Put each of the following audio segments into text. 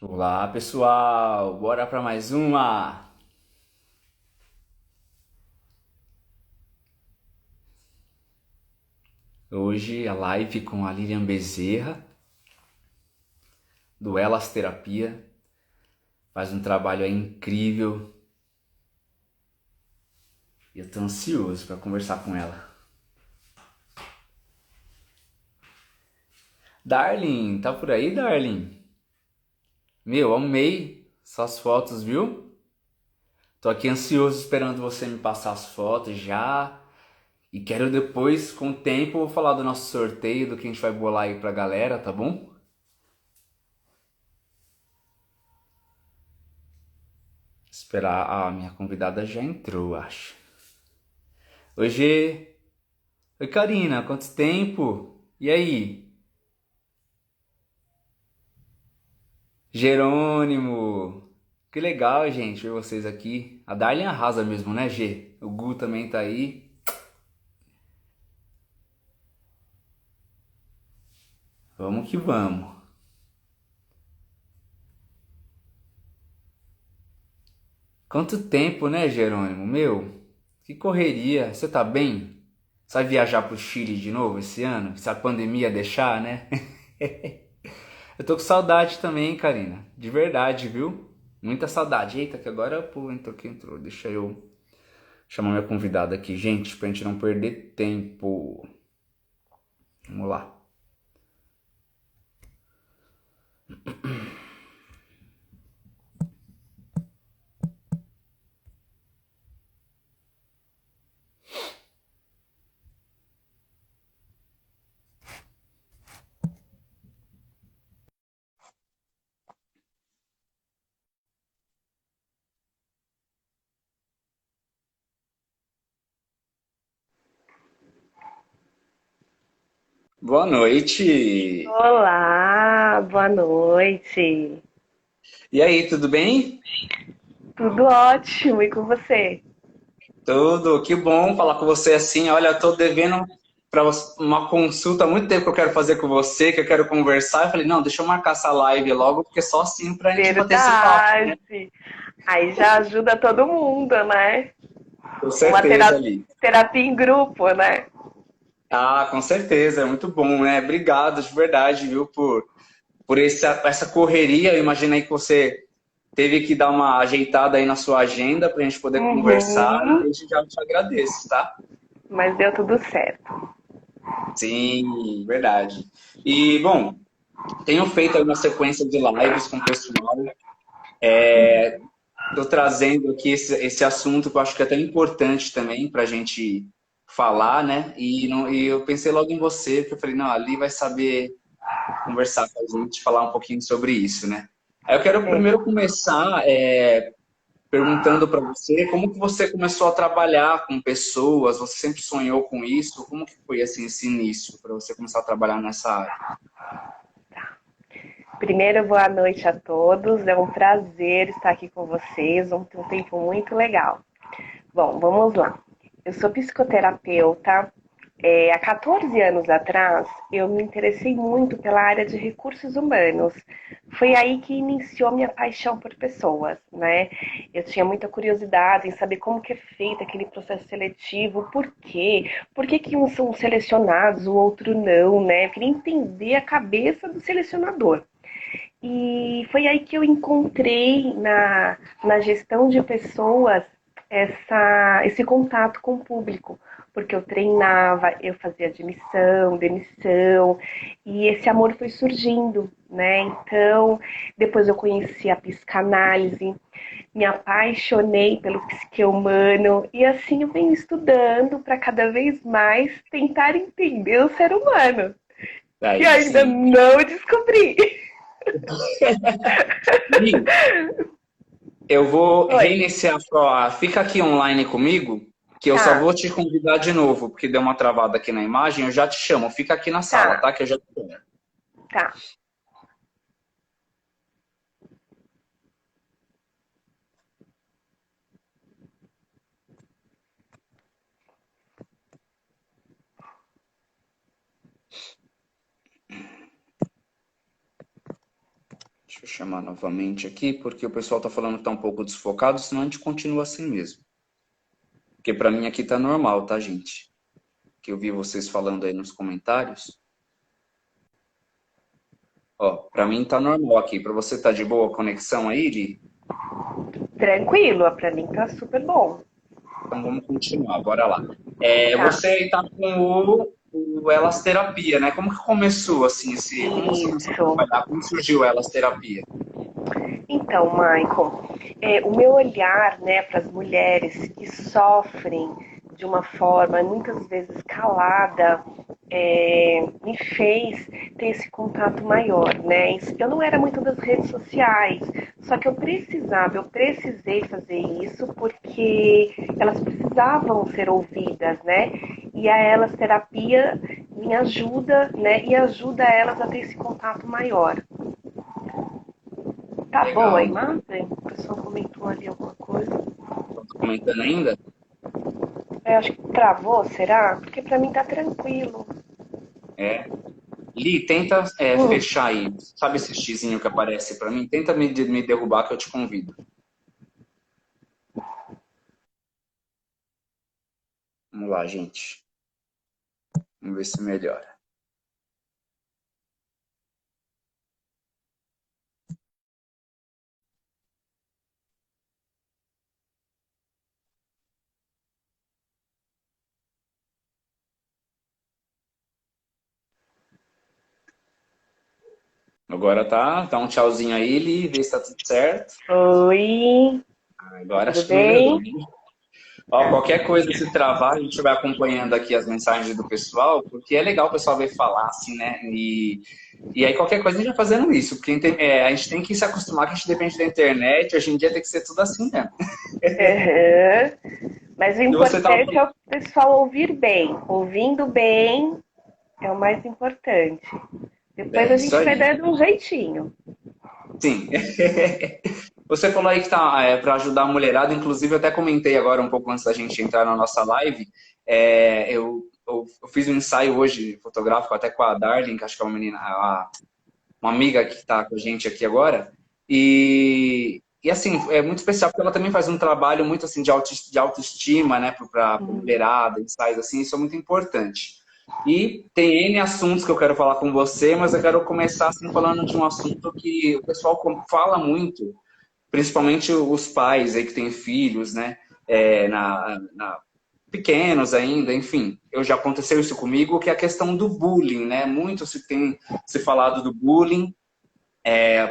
Olá, pessoal! Bora para mais uma! Hoje a live com a Lilian Bezerra, do Elas Terapia. Faz um trabalho aí incrível e eu tô ansioso para conversar com ela. Darling, tá por aí, Darling? Meu, amei suas fotos, viu? Tô aqui ansioso esperando você me passar as fotos já. E quero depois, com o tempo, falar do nosso sorteio, do que a gente vai bolar aí pra galera, tá bom? Esperar. Ah, minha convidada já entrou, acho. Oi, oi, Karina, quanto tempo? E aí? Jerônimo! Que legal, gente, ver vocês aqui. A Darlene arrasa mesmo, né, G? O Gu também tá aí. Vamos que vamos. Quanto tempo, né, Jerônimo? Meu, que correria. Você tá bem? Você vai viajar pro Chile de novo esse ano? Se a pandemia deixar, né? Eu tô com saudade também, Karina. De verdade, viu? Muita saudade. Eita, que agora pô, entrou que entrou. Deixa eu chamar minha convidada aqui, gente, pra gente não perder tempo. Vamos lá. Boa noite. Olá, boa noite. E aí, tudo bem? Tudo ótimo, e com você? Tudo. Que bom falar com você assim. Olha, eu tô devendo para uma consulta há muito tempo que eu quero fazer com você, que eu quero conversar. Eu falei, não, deixa eu marcar essa live logo, porque só assim pra gente bater esse papo, né? Verdade. Aí já ajuda todo mundo, né? Com Uma certeza ali. terapia em grupo, né? Ah, com certeza, é muito bom, né? Obrigado de verdade, viu, por essa correria. Eu imaginei que você teve que dar uma ajeitada aí na sua agenda para a gente poder conversar e Uhum, desde já eu te agradeço, tá? mas deu tudo certo. Sim, verdade. E, bom, tenho feito aí uma sequência de lives com o pessoal. Estou trazendo aqui esse assunto que eu acho que é tão importante também para a gente falar, né? E eu pensei logo em você, porque eu falei, não, ali vai saber conversar com a gente, falar um pouquinho sobre isso, né? Aí eu quero É. primeiro começar perguntando para você como que você começou a trabalhar com pessoas, você sempre sonhou com isso? Como que foi assim esse início para você começar a trabalhar nessa área? Primeiro, boa noite a todos. É um prazer estar aqui com vocês. Um tempo muito legal. Bom, vamos lá. Eu sou psicoterapeuta. Há 14 anos atrás, eu me interessei muito pela área de recursos humanos. Foi aí que iniciou minha paixão por pessoas, né? Eu tinha muita curiosidade em saber como que é feito aquele processo seletivo, por que que uns são selecionados, o outro não, né? Eu queria entender a cabeça do selecionador. E foi aí que eu encontrei na gestão de pessoas esse contato com o público, porque eu treinava, eu fazia admissão, demissão, e esse amor foi surgindo, né? Então, depois eu conheci a psicanálise, me apaixonei pelo psique humano, e assim eu venho estudando para cada vez mais tentar entender o ser humano, que Aí ainda sim. não descobri. Ih, eu vou Oi. reiniciar só. Fica aqui online comigo, que eu só Tá, vou te convidar de novo, porque deu uma travada aqui na imagem. Eu já te chamo. Fica aqui na sala, tá, tá? Que eu já te chamo. tá. Deixa eu chamar novamente aqui, porque o pessoal tá falando que tá um pouco desfocado, senão a gente continua assim mesmo. Porque pra mim aqui tá normal, tá, gente? Que eu vi vocês falando aí nos comentários. Ó, pra mim tá normal aqui. Pra você tá de boa a conexão aí, Li? Tranquilo, pra mim tá super bom. Então vamos continuar, bora lá. É, Tá, você está com o Elas Terapia, né? Como que começou assim como você começou a isso. trabalhar? Como surgiu o Elas Terapia? Então, Maicon, o meu olhar, né, para as mulheres que sofrem de uma forma muitas vezes calada, me fez ter esse contato maior, né? Eu não era muito das redes sociais, só que eu precisei fazer isso porque elas precisavam ser ouvidas, né? E a Elas Terapia me ajuda, né? E ajuda elas a ter esse contato maior. Tá boa a Legal. imagem? O pessoal comentou ali alguma coisa. Estou comentando ainda? Eu acho que travou, será? Porque pra mim tá tranquilo. É. Li, tenta Hum, fechar aí. Sabe esse xizinho que aparece para mim? Tenta me derrubar que eu te convido. Vamos lá, gente. Vamos ver se melhora. Agora tá um tchauzinho aí, Li, vê se tá tudo certo. oi, tá Agora tudo acho que melhorou. bem? Ó, qualquer coisa se travar, a gente vai acompanhando aqui as mensagens do pessoal, porque é legal o pessoal ver falar, assim, né? E aí qualquer coisa a gente vai fazendo isso, porque a gente tem que se acostumar que a gente depende da internet, hoje em dia tem que ser tudo assim mesmo. Aham. Mas o E você tá. importante é o pessoal ouvir bem. Ouvindo bem é o mais importante. Depois É a isso gente vai aí. dando um jeitinho. Sim. Você falou aí que tá para ajudar a mulherada, inclusive eu até comentei agora um pouco antes da gente entrar na nossa live. Eu fiz um ensaio hoje fotográfico até com a Darling, que acho que é uma menina, uma amiga que está com a gente aqui agora. E assim, é muito especial porque ela também faz um trabalho muito assim de autoestima, né, para a Hum. mulherada, ensaios assim, isso é muito importante. E tem N assuntos que eu quero falar com você, mas eu quero começar assim falando de um assunto que o pessoal fala muito, principalmente os pais aí que têm filhos, né, pequenos ainda, enfim. Eu já aconteceu isso comigo, que é a questão do bullying, né? Muito se tem se falado do bullying,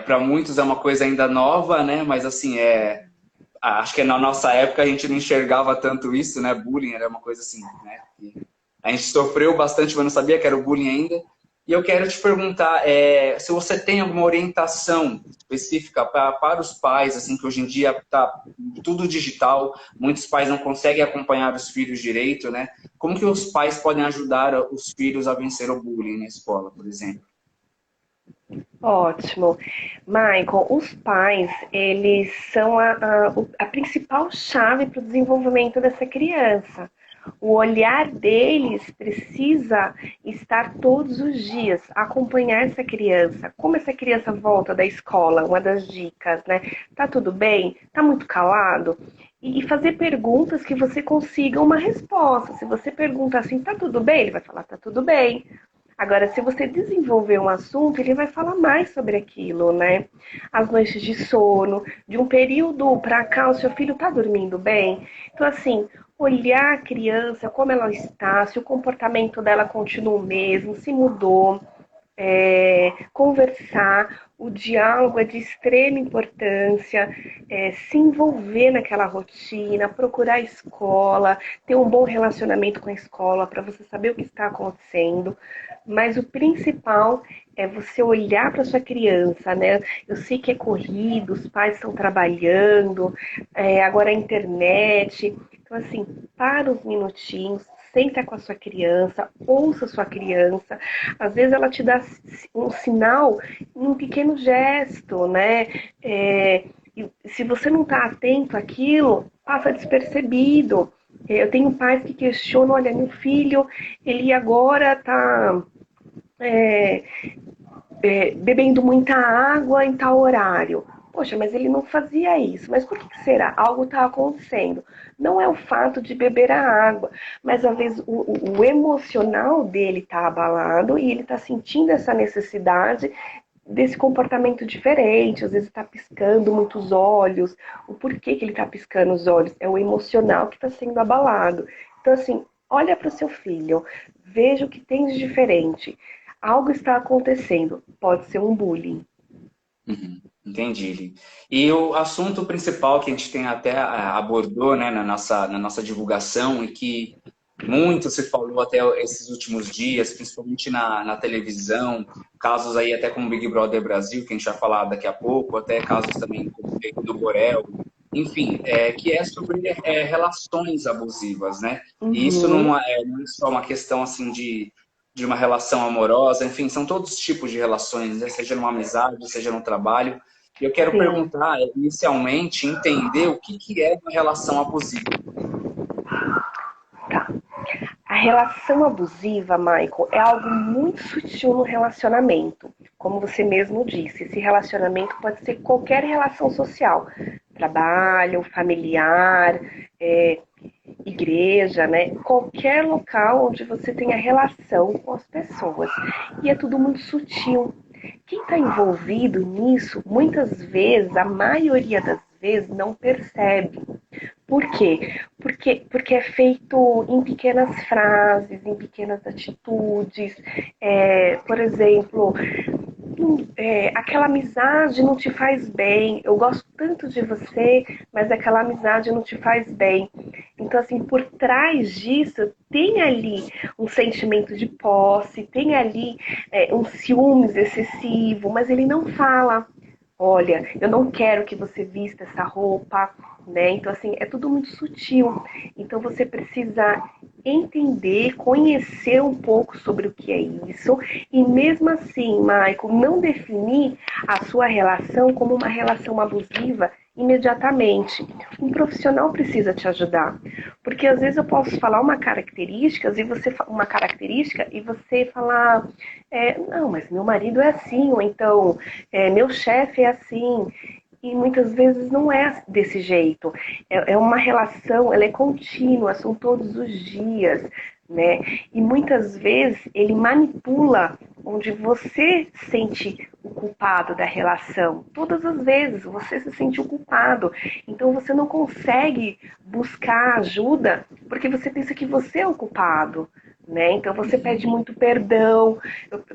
para muitos é uma coisa ainda nova, né? Mas assim, acho que na nossa época a gente não enxergava tanto isso, né? Bullying era uma coisa assim, né? E a gente sofreu bastante, mas não sabia que era o bullying ainda. E eu quero te perguntar se você tem alguma orientação específica para os pais, assim, que hoje em dia está tudo digital, muitos pais não conseguem acompanhar os filhos direito, né? Como que os pais podem ajudar os filhos a vencer o bullying na escola, por exemplo? Ótimo. Michael, os pais, eles são a principal chave para o desenvolvimento dessa criança. O olhar deles precisa estar todos os dias, acompanhar essa criança. Como essa criança volta da escola, uma das dicas, né? Tá tudo bem? Tá muito calado? E fazer perguntas que você consiga uma resposta. Se você pergunta assim, tá tudo bem? Ele vai falar, tá tudo bem. Agora, se você desenvolver um assunto, ele vai falar mais sobre aquilo, né? As noites de sono, de um período para cá, o seu filho está dormindo bem? Então, assim, olhar a criança, como ela está, se o comportamento dela continua o mesmo, se mudou, conversar, o diálogo é de extrema importância, se envolver naquela rotina, procurar a escola, ter um bom relacionamento com a escola para você saber o que está acontecendo. Mas o principal é você olhar para sua criança, né? Eu sei que é corrido, os pais estão trabalhando, agora a internet. Então, assim, para uns minutinhos, senta com a sua criança, ouça a sua criança. Às vezes ela te dá um sinal em um pequeno gesto, né? E se você não está atento àquilo, passa despercebido. Eu tenho pais que questionam, olha, meu filho, ele agora está bebendo muita água em tal horário. Poxa, mas ele não fazia isso. Mas por que será? Algo está acontecendo. Não é o fato de beber a água, mas às vezes o emocional dele está abalado e ele está sentindo essa necessidade desse comportamento diferente. Às vezes está piscando muitos olhos. O porquê que ele está piscando os olhos? É o emocional que está sendo abalado. Então, assim, olha para o seu filho, veja o que tem de diferente. Algo está acontecendo. Pode ser um bullying. Uhum, entendi, Li. E o assunto principal que a gente tem até abordou, né, na nossa divulgação e que muito se falou até esses últimos dias, principalmente na televisão, casos aí até como Big Brother Brasil, que a gente vai falar daqui a pouco, até casos também como o do Borel, enfim, que é sobre relações abusivas, né? E isso Uhum, não é só uma questão assim de uma relação amorosa, enfim, são todos os tipos de relações, né? Seja numa amizade, seja no trabalho. E eu quero sim. perguntar, inicialmente, entender o que é uma relação abusiva. Tá. A relação abusiva, Michael, é algo muito sutil no relacionamento. Como você mesmo disse, esse relacionamento pode ser qualquer relação social, trabalho, familiar, é, igreja, né? Qualquer local onde você tenha relação com as pessoas. E é tudo muito sutil. Quem está envolvido nisso, muitas vezes, a maioria das vezes, não percebe. Por quê? Porque é feito em pequenas frases, em pequenas atitudes. Por exemplo, aquela amizade não te faz bem. Eu gosto tanto de você, mas aquela amizade não te faz bem. Então, assim, por trás disso, tem ali um sentimento de posse, tem ali um ciúmes excessivo, mas ele não fala. Olha, eu não quero que você vista essa roupa, né? Então, assim, é tudo muito sutil. Então, você precisa entender, conhecer um pouco sobre o que é isso e mesmo assim, Michael, não definir a sua relação como uma relação abusiva imediatamente. Um profissional precisa te ajudar, porque às vezes eu posso falar uma característica e você falar, não, mas meu marido é assim, ou então meu chefe é assim. E muitas vezes não é desse jeito. É uma relação, ela é contínua, são todos os dias, né? E muitas vezes ele manipula onde você sente o culpado da relação. Todas as vezes você se sente o culpado. Então você não consegue buscar ajuda porque você pensa que você é o culpado. Né? Então você pede muito perdão,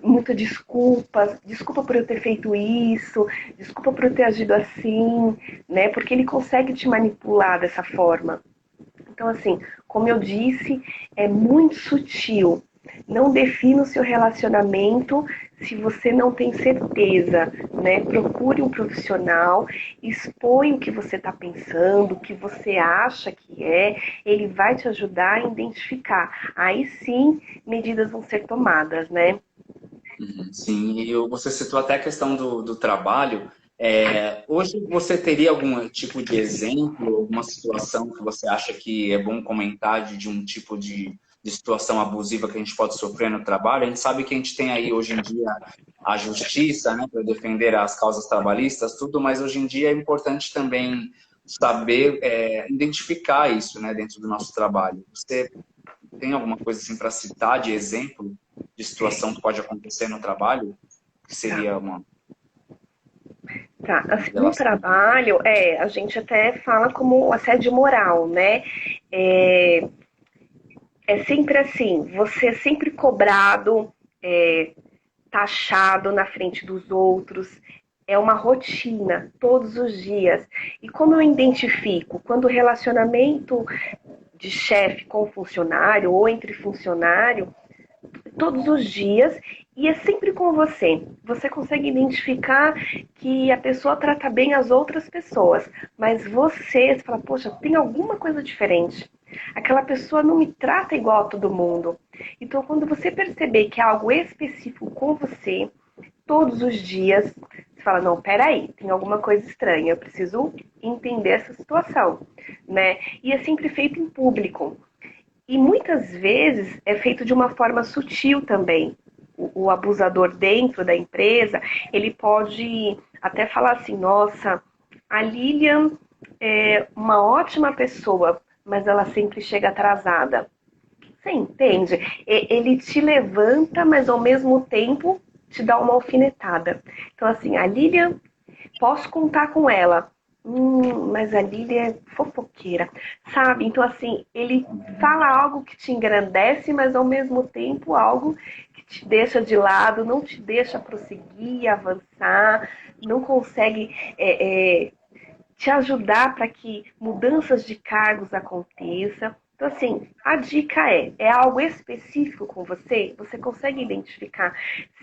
muita desculpa, desculpa por eu ter feito isso, desculpa por eu ter agido assim, né? Porque ele consegue te manipular dessa forma. Então, assim, como eu disse, é muito sutil. Não defina o seu relacionamento se você não tem certeza, né? Procure um profissional, expõe o que você está pensando, o que você acha que é, ele vai te ajudar a identificar. Aí sim, medidas vão ser tomadas, né? Uhum, sim, e você citou até a questão do trabalho. Hoje você teria algum tipo de exemplo, alguma situação que você acha que é bom comentar de um tipo de situação abusiva que a gente pode sofrer no trabalho? A gente sabe que a gente tem aí hoje em dia a justiça, né, para defender as causas trabalhistas, tudo, mas hoje em dia é importante também saber identificar isso, né, dentro do nosso trabalho. Você tem alguma coisa assim para citar de exemplo de situação que pode acontecer no trabalho? Que Tá. seria uma Tá, assim, no relação? trabalho, a gente até fala como assédio moral, né? É, é sempre assim, você é sempre cobrado, taxado na frente dos outros, é uma rotina, todos os dias. E como eu identifico? Quando o relacionamento de chefe com funcionário ou entre funcionário todos os dias e é sempre com você. Você consegue identificar que a pessoa trata bem as outras pessoas, mas você fala, poxa, tem alguma coisa diferente. Aquela pessoa não me trata igual a todo mundo. Então, quando você perceber que é algo específico com você, todos os dias, você fala, não, peraí, tem alguma coisa estranha, eu preciso entender essa situação, né? E é sempre feito em público. E muitas vezes é feito de uma forma sutil também. o abusador dentro da empresa, ele pode até falar assim, nossa, a Lilian é uma ótima pessoa, mas ela sempre chega atrasada. Você entende? Ele te levanta, mas ao mesmo tempo te dá uma alfinetada. Então, assim, a Lilian, posso contar com ela. Mas a Lilian é fofoqueira, sabe? Então, assim, ele fala algo que te engrandece, mas ao mesmo tempo algo que te deixa de lado, não te deixa prosseguir, avançar, não consegue te ajudar para que mudanças de cargos aconteçam. Então, assim, a dica é algo específico com você? Você consegue identificar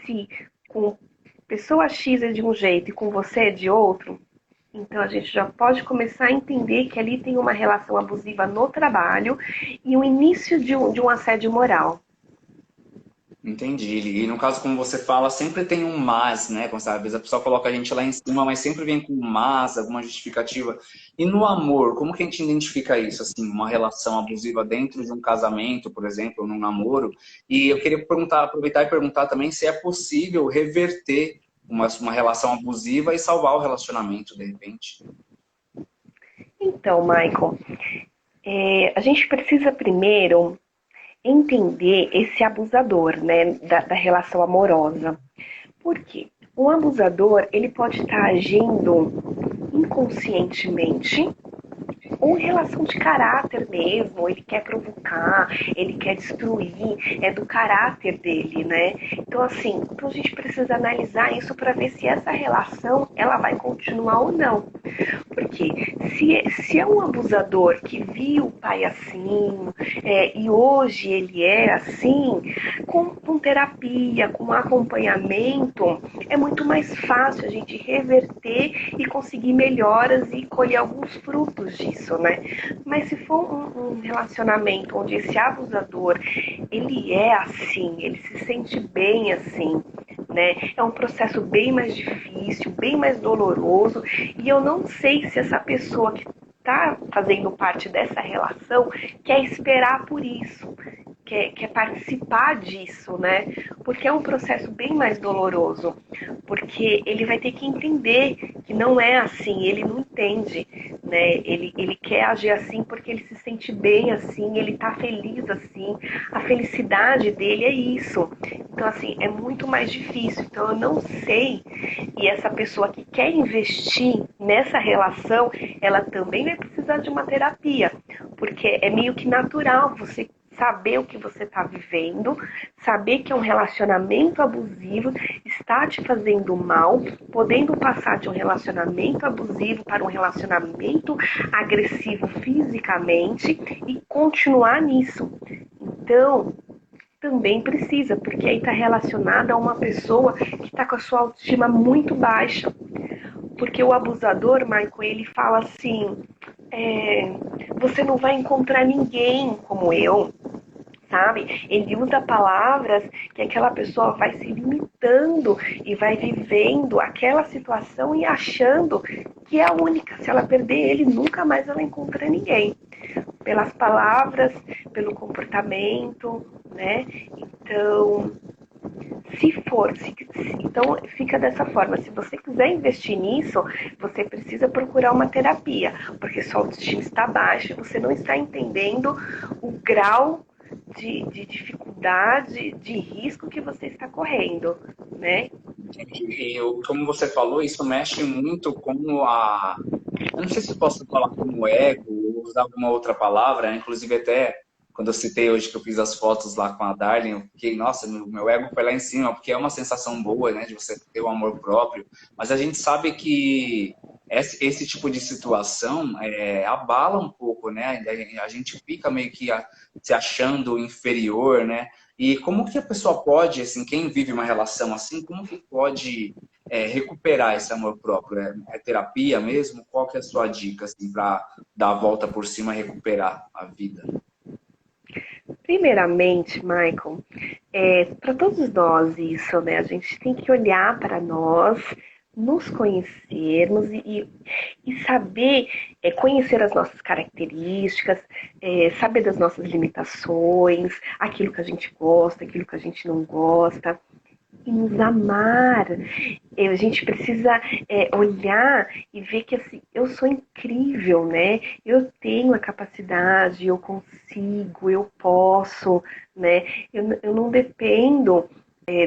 se com pessoa X é de um jeito e com você é de outro? Então, a gente já pode começar a entender que ali tem uma relação abusiva no trabalho e o início de um assédio moral. Entendi. E no caso, como você fala, sempre tem um mas, né? Como sabe, às vezes a pessoa coloca a gente lá em cima, mas sempre vem com um mas, alguma justificativa. E no amor, como que a gente identifica isso? Assim, uma relação abusiva dentro de um casamento, por exemplo, ou num namoro. E eu queria perguntar, aproveitar e perguntar também se é possível reverter uma relação abusiva e salvar o relacionamento, de repente. Então, Michael, a gente precisa primeiro entender esse abusador, né, da relação amorosa. Por quê? Um abusador, ele pode estar agindo inconscientemente ou em relação de caráter mesmo, ele quer provocar, ele quer destruir, é do caráter dele, né? Então, assim, então a gente precisa analisar isso para ver se essa relação ela vai continuar ou não. Porque se é um abusador que viu o pai assim, e hoje ele é assim, com terapia, com acompanhamento, é muito mais fácil a gente reverter e conseguir melhoras e colher alguns frutos disso, né? Mas se for um relacionamento onde esse abusador, ele é assim, ele se sente bem assim, né? É um processo bem mais difícil, bem mais doloroso, e eu não sei se essa pessoa que está fazendo parte dessa relação quer esperar por isso, quer participar disso, né? Porque é um processo bem mais doloroso, porque ele vai ter que entender que não é assim, ele não entende, né? Ele quer agir assim porque ele se sente bem assim, ele tá feliz assim, a felicidade dele é isso. Então, assim, é muito mais difícil. Então, eu não sei, e essa pessoa que quer investir nessa relação, ela também vai precisar de uma terapia, porque é meio que natural você saber o que você está vivendo, saber que é um relacionamento abusivo está te fazendo mal, podendo passar de um relacionamento abusivo para um relacionamento agressivo fisicamente e continuar nisso. Então, também precisa, porque aí está relacionada a uma pessoa que está com a sua autoestima muito baixa. Porque o abusador, Michael, ele fala assim, você não vai encontrar ninguém como eu, sabe? Ele usa palavras que aquela pessoa vai se limitando e vai vivendo aquela situação e achando que é a única. Se ela perder ele, nunca mais ela encontra ninguém. Pelas palavras, pelo comportamento, né? Então, então fica dessa forma. Se você quiser investir nisso, você precisa procurar uma terapia, porque sua autoestima está baixa, você não está entendendo o grau de dificuldade, de risco que você está correndo, né? E como você falou, isso mexe muito com eu não sei se eu posso falar como ego ou usar alguma outra palavra, né? Inclusive até quando eu citei hoje que eu fiz as fotos lá com a Darlene, eu fiquei, nossa, meu ego foi lá em cima, porque é uma sensação boa, né, de você ter o amor próprio, mas a gente sabe que esse tipo de situação abala um pouco, né, a gente fica meio que se achando inferior, né, e como que a pessoa pode, assim, quem vive uma relação assim, como que pode recuperar esse amor próprio? É terapia mesmo? Qual que é a sua dica, assim, para dar a volta por cima e recuperar a vida? Primeiramente, Michael, para todos nós isso, né? A gente tem que olhar para nós, nos conhecermos e saber conhecer as nossas características, saber das nossas limitações, aquilo que a gente gosta, aquilo que a gente não gosta. e nos amar. A gente precisa olhar e ver que assim, eu sou incrível, né? Eu tenho a capacidade, eu consigo, eu posso, né? Eu não dependo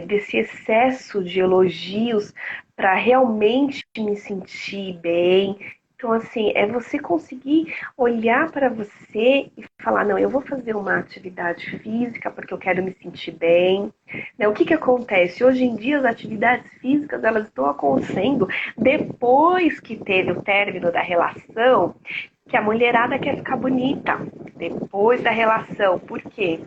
desse excesso de elogios para realmente me sentir bem. Então, assim, é você conseguir olhar para você e falar, não, eu vou fazer uma atividade física porque eu quero me sentir bem. Né? O que que acontece? Hoje em dia, as atividades físicas, elas estão acontecendo depois que teve o término da relação, que a mulherada quer ficar bonita depois da relação. Por quê?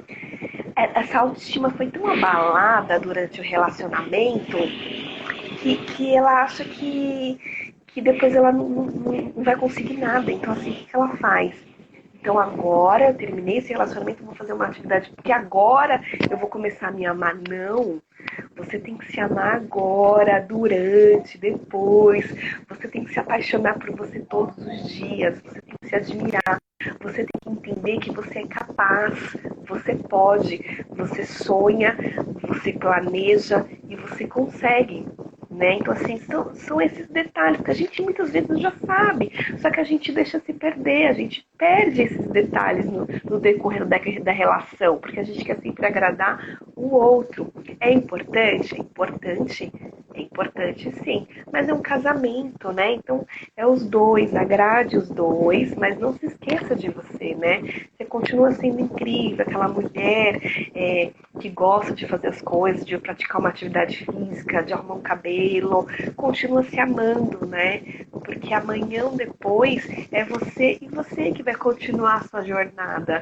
Essa autoestima foi tão abalada durante o relacionamento que ela acha que depois ela não vai conseguir nada. Então, assim, o que ela faz? Então, agora eu terminei esse relacionamento, vou fazer uma atividade, porque agora eu vou começar a me amar. Não. Você tem que se amar agora, durante, depois. Você tem que se apaixonar por você todos os dias. Você tem que se admirar. Você tem que entender que você é capaz, você pode, você sonha, você planeja e você consegue. Né? Então, assim, são esses detalhes que a gente muitas vezes já sabe, só que a gente deixa se perder, a gente perde esses detalhes no decorrer da relação, porque a gente quer sempre agradar o outro. É importante? É importante? É importante sim, mas é um casamento, né? Então é os dois, agrade os dois, mas não se esqueça de você, né? Você continua sendo incrível, aquela mulher que gosta de fazer as coisas, de praticar uma atividade física, de arrumar um cabelo, continua se amando, né? Porque amanhã ou depois é você e você que vai continuar a sua jornada.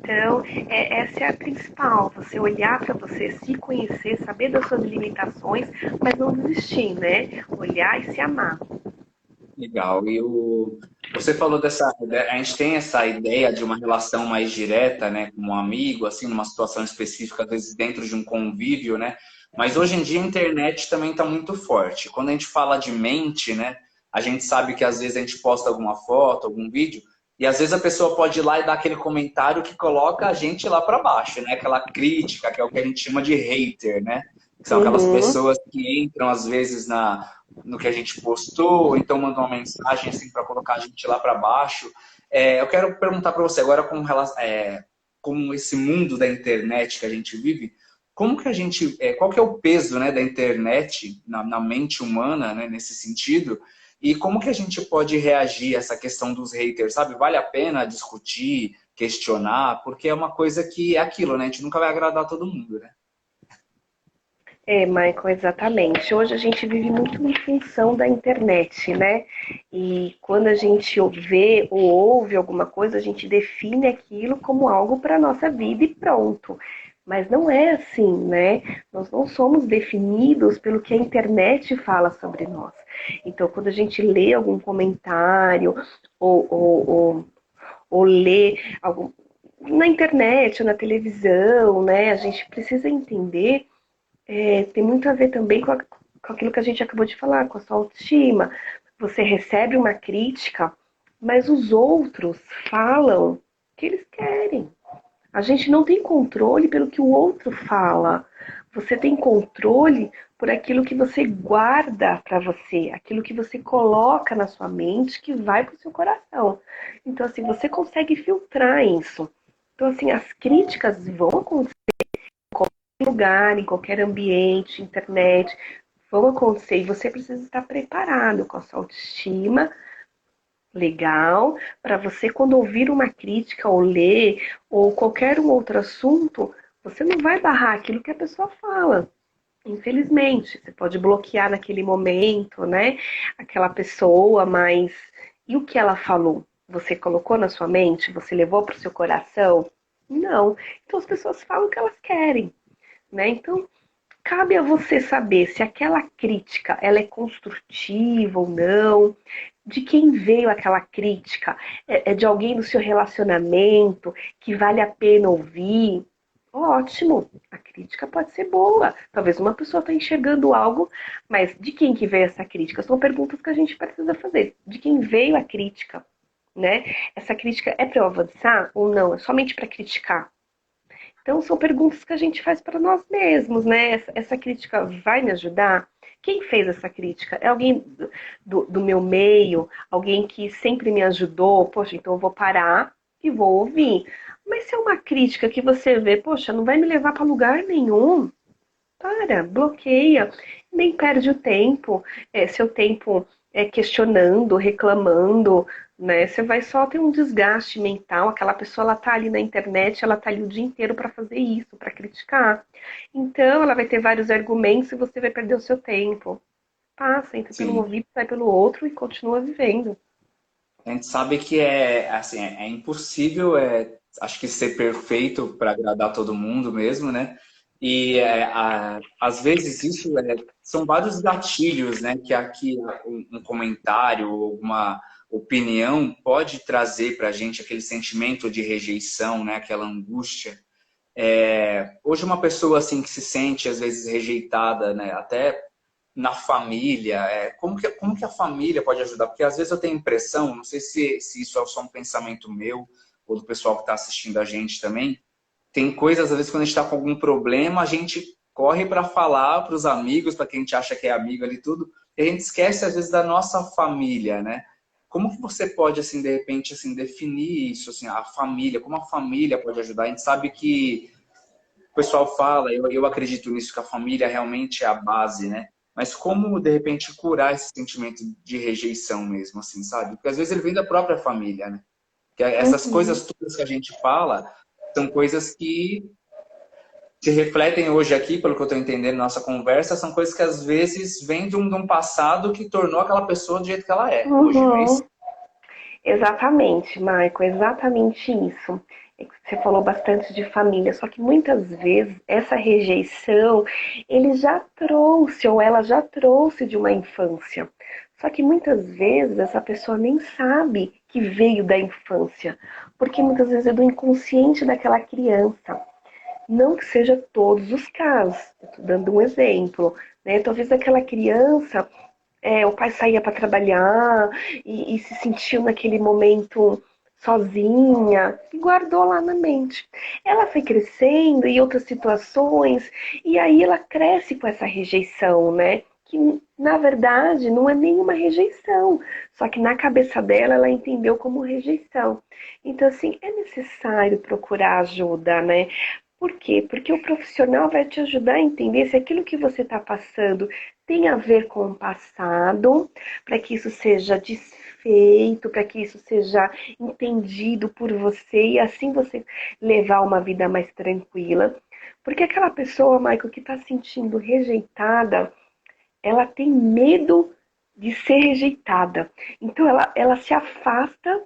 Então, essa é a principal, você olhar para você, se conhecer, saber das suas limitações, mas não desistir, né? Olhar e se amar. Legal. Você falou a gente tem essa ideia de uma relação mais direta, né, com um amigo, assim, numa situação específica, às vezes dentro de um convívio, né? Mas hoje em dia a internet também está muito forte. Quando a gente fala de mente, né, a gente sabe que às vezes a gente posta alguma foto, algum vídeo, e às vezes a pessoa pode ir lá e dar aquele comentário que coloca a gente lá para baixo, né? Aquela crítica, que é o que a gente chama de hater, né? Que são aquelas Uhum. pessoas que entram às vezes no que a gente postou, ou então mandam uma mensagem assim para colocar a gente lá para baixo. Eu quero perguntar para você agora com esse mundo da internet que a gente vive, como que a gente, qual que é o peso, né, da internet na mente humana, né, nesse sentido, e como que a gente pode reagir a essa questão dos haters, sabe? Vale a pena discutir, questionar, porque é uma coisa que é aquilo, né? A gente nunca vai agradar todo mundo, né? Michael, exatamente. Hoje a gente vive muito em função da internet, né? E quando a gente vê ou ouve alguma coisa, a gente define aquilo como algo para a nossa vida e pronto. Mas não é assim, né? Nós não somos definidos pelo que a internet fala sobre nós. Então, quando a gente lê algum comentário ou, ou, ou, ou lê algum, na internet ou na televisão, né? A gente precisa entender tem muito a ver também com aquilo que a gente acabou de falar, com a sua autoestima. Você recebe uma crítica, mas os outros falam o que eles querem. A gente não tem controle pelo que o outro fala. Você tem controle por aquilo que você guarda para você, aquilo que você coloca na sua mente que vai para o seu coração. Então, assim, você consegue filtrar isso. Então, assim, as críticas vão acontecer lugar, em qualquer ambiente, internet, vão acontecer e você precisa estar preparado com a sua autoestima legal para você quando ouvir uma crítica ou ler ou qualquer um outro assunto, você não vai barrar aquilo que a pessoa fala. Infelizmente, você pode bloquear naquele momento, né? Aquela pessoa, mas e o que ela falou? Você colocou na sua mente? Você levou para o seu coração? Não. Então as pessoas falam o que elas querem, né? Então, cabe a você saber se aquela crítica ela é construtiva ou não, de quem veio aquela crítica, é de alguém do seu relacionamento que vale a pena ouvir. Ótimo, a crítica pode ser boa. Talvez uma pessoa está enxergando algo, mas de quem que veio essa crítica? São perguntas que a gente precisa fazer. De quem veio a crítica, né? Essa crítica é para eu avançar ou não? É somente para criticar? Então, são perguntas que a gente faz para nós mesmos, né? Essa crítica vai me ajudar? Quem fez essa crítica? É alguém do meu meio? Alguém que sempre me ajudou? Poxa, então eu vou parar e vou ouvir. Mas se é uma crítica que você vê, poxa, não vai me levar para lugar nenhum, para, bloqueia, nem perde o tempo, seu tempo questionando, reclamando, né? Você vai só ter um desgaste mental. Aquela pessoa, ela tá ali na internet, ela tá ali o dia inteiro para fazer isso, para criticar. Então, ela vai ter vários argumentos e você vai perder o seu tempo. Passa, entra pelo Sim. ouvido, sai pelo outro e continua vivendo. A gente sabe que é assim, é impossível, acho que ser perfeito para agradar todo mundo mesmo, né? E às vezes isso são vários gatilhos, né? Que aqui um comentário, alguma opinião pode trazer para a gente aquele sentimento de rejeição, né? Aquela angústia. Hoje uma pessoa assim que se sente às vezes rejeitada, né? Até na família, como que a família pode ajudar? Porque às vezes eu tenho a impressão, não sei se isso é só um pensamento meu ou do pessoal que está assistindo a gente também, tem coisas, às vezes, quando a gente está com algum problema, a gente corre para falar para os amigos, para quem a gente acha que é amigo ali tudo, e a gente esquece, às vezes, da nossa família, né? Como que você pode, assim, de repente, assim, definir isso, assim, a família, como a família pode ajudar? A gente sabe que o pessoal fala, eu acredito nisso, que a família realmente é a base, né? Mas como, de repente, curar esse sentimento de rejeição mesmo, assim, sabe? Porque às vezes ele vem da própria família, né? Que essas Uhum. coisas todas que a gente fala são coisas que se refletem hoje aqui, pelo que eu estou entendendo na nossa conversa, são coisas que às vezes vêm de um passado que tornou aquela pessoa do jeito que ela é hoje, não é isso? Uhum. Exatamente, Marco, exatamente isso. Você falou bastante de família, só que muitas vezes essa rejeição ele já trouxe ou ela já trouxe de uma infância. Só que muitas vezes essa pessoa nem sabe que veio da infância, porque muitas vezes é do inconsciente daquela criança. Não que seja todos os casos, estou dando um exemplo, né? Talvez aquela criança o pai saía para trabalhar e se sentiu naquele momento sozinha e guardou lá na mente. Ela foi crescendo em outras situações e aí ela cresce com essa rejeição, né? Que na verdade não é nenhuma rejeição, só que na cabeça dela ela entendeu como rejeição. Então, assim, é necessário procurar ajuda, né? Por quê? Porque o profissional vai te ajudar a entender se aquilo que você está passando tem a ver com o passado, para que isso seja desfeito, para que isso seja entendido por você e assim você levar uma vida mais tranquila. Porque aquela pessoa, Michael, que está se sentindo rejeitada, ela tem medo de ser rejeitada. Então ela se afasta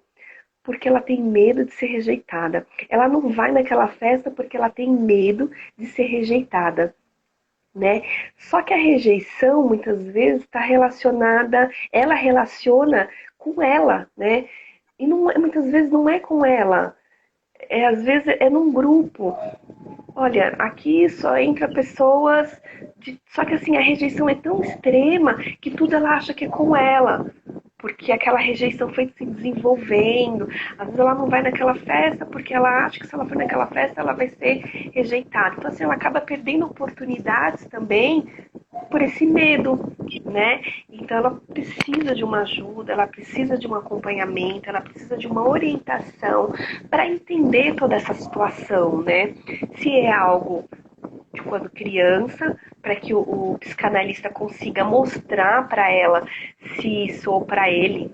porque ela tem medo de ser rejeitada. Ela não vai naquela festa porque ela tem medo de ser rejeitada, né? Só que a rejeição muitas vezes está relacionada, ela relaciona com ela, né? E não, muitas vezes não é com ela, às vezes é num grupo. Olha, aqui só entra pessoas. Só que assim, a rejeição é tão extrema que tudo ela acha que é com ela. Porque aquela rejeição foi se desenvolvendo. Às vezes ela não vai naquela festa porque ela acha que se ela for naquela festa ela vai ser rejeitada. Então assim, ela acaba perdendo oportunidades também por esse medo, né? Então ela precisa de uma ajuda, ela precisa de um acompanhamento, ela precisa de uma orientação para entender toda essa situação, né? Se é algo de quando criança, para que o psicanalista consiga mostrar para ela se isso ou para ele,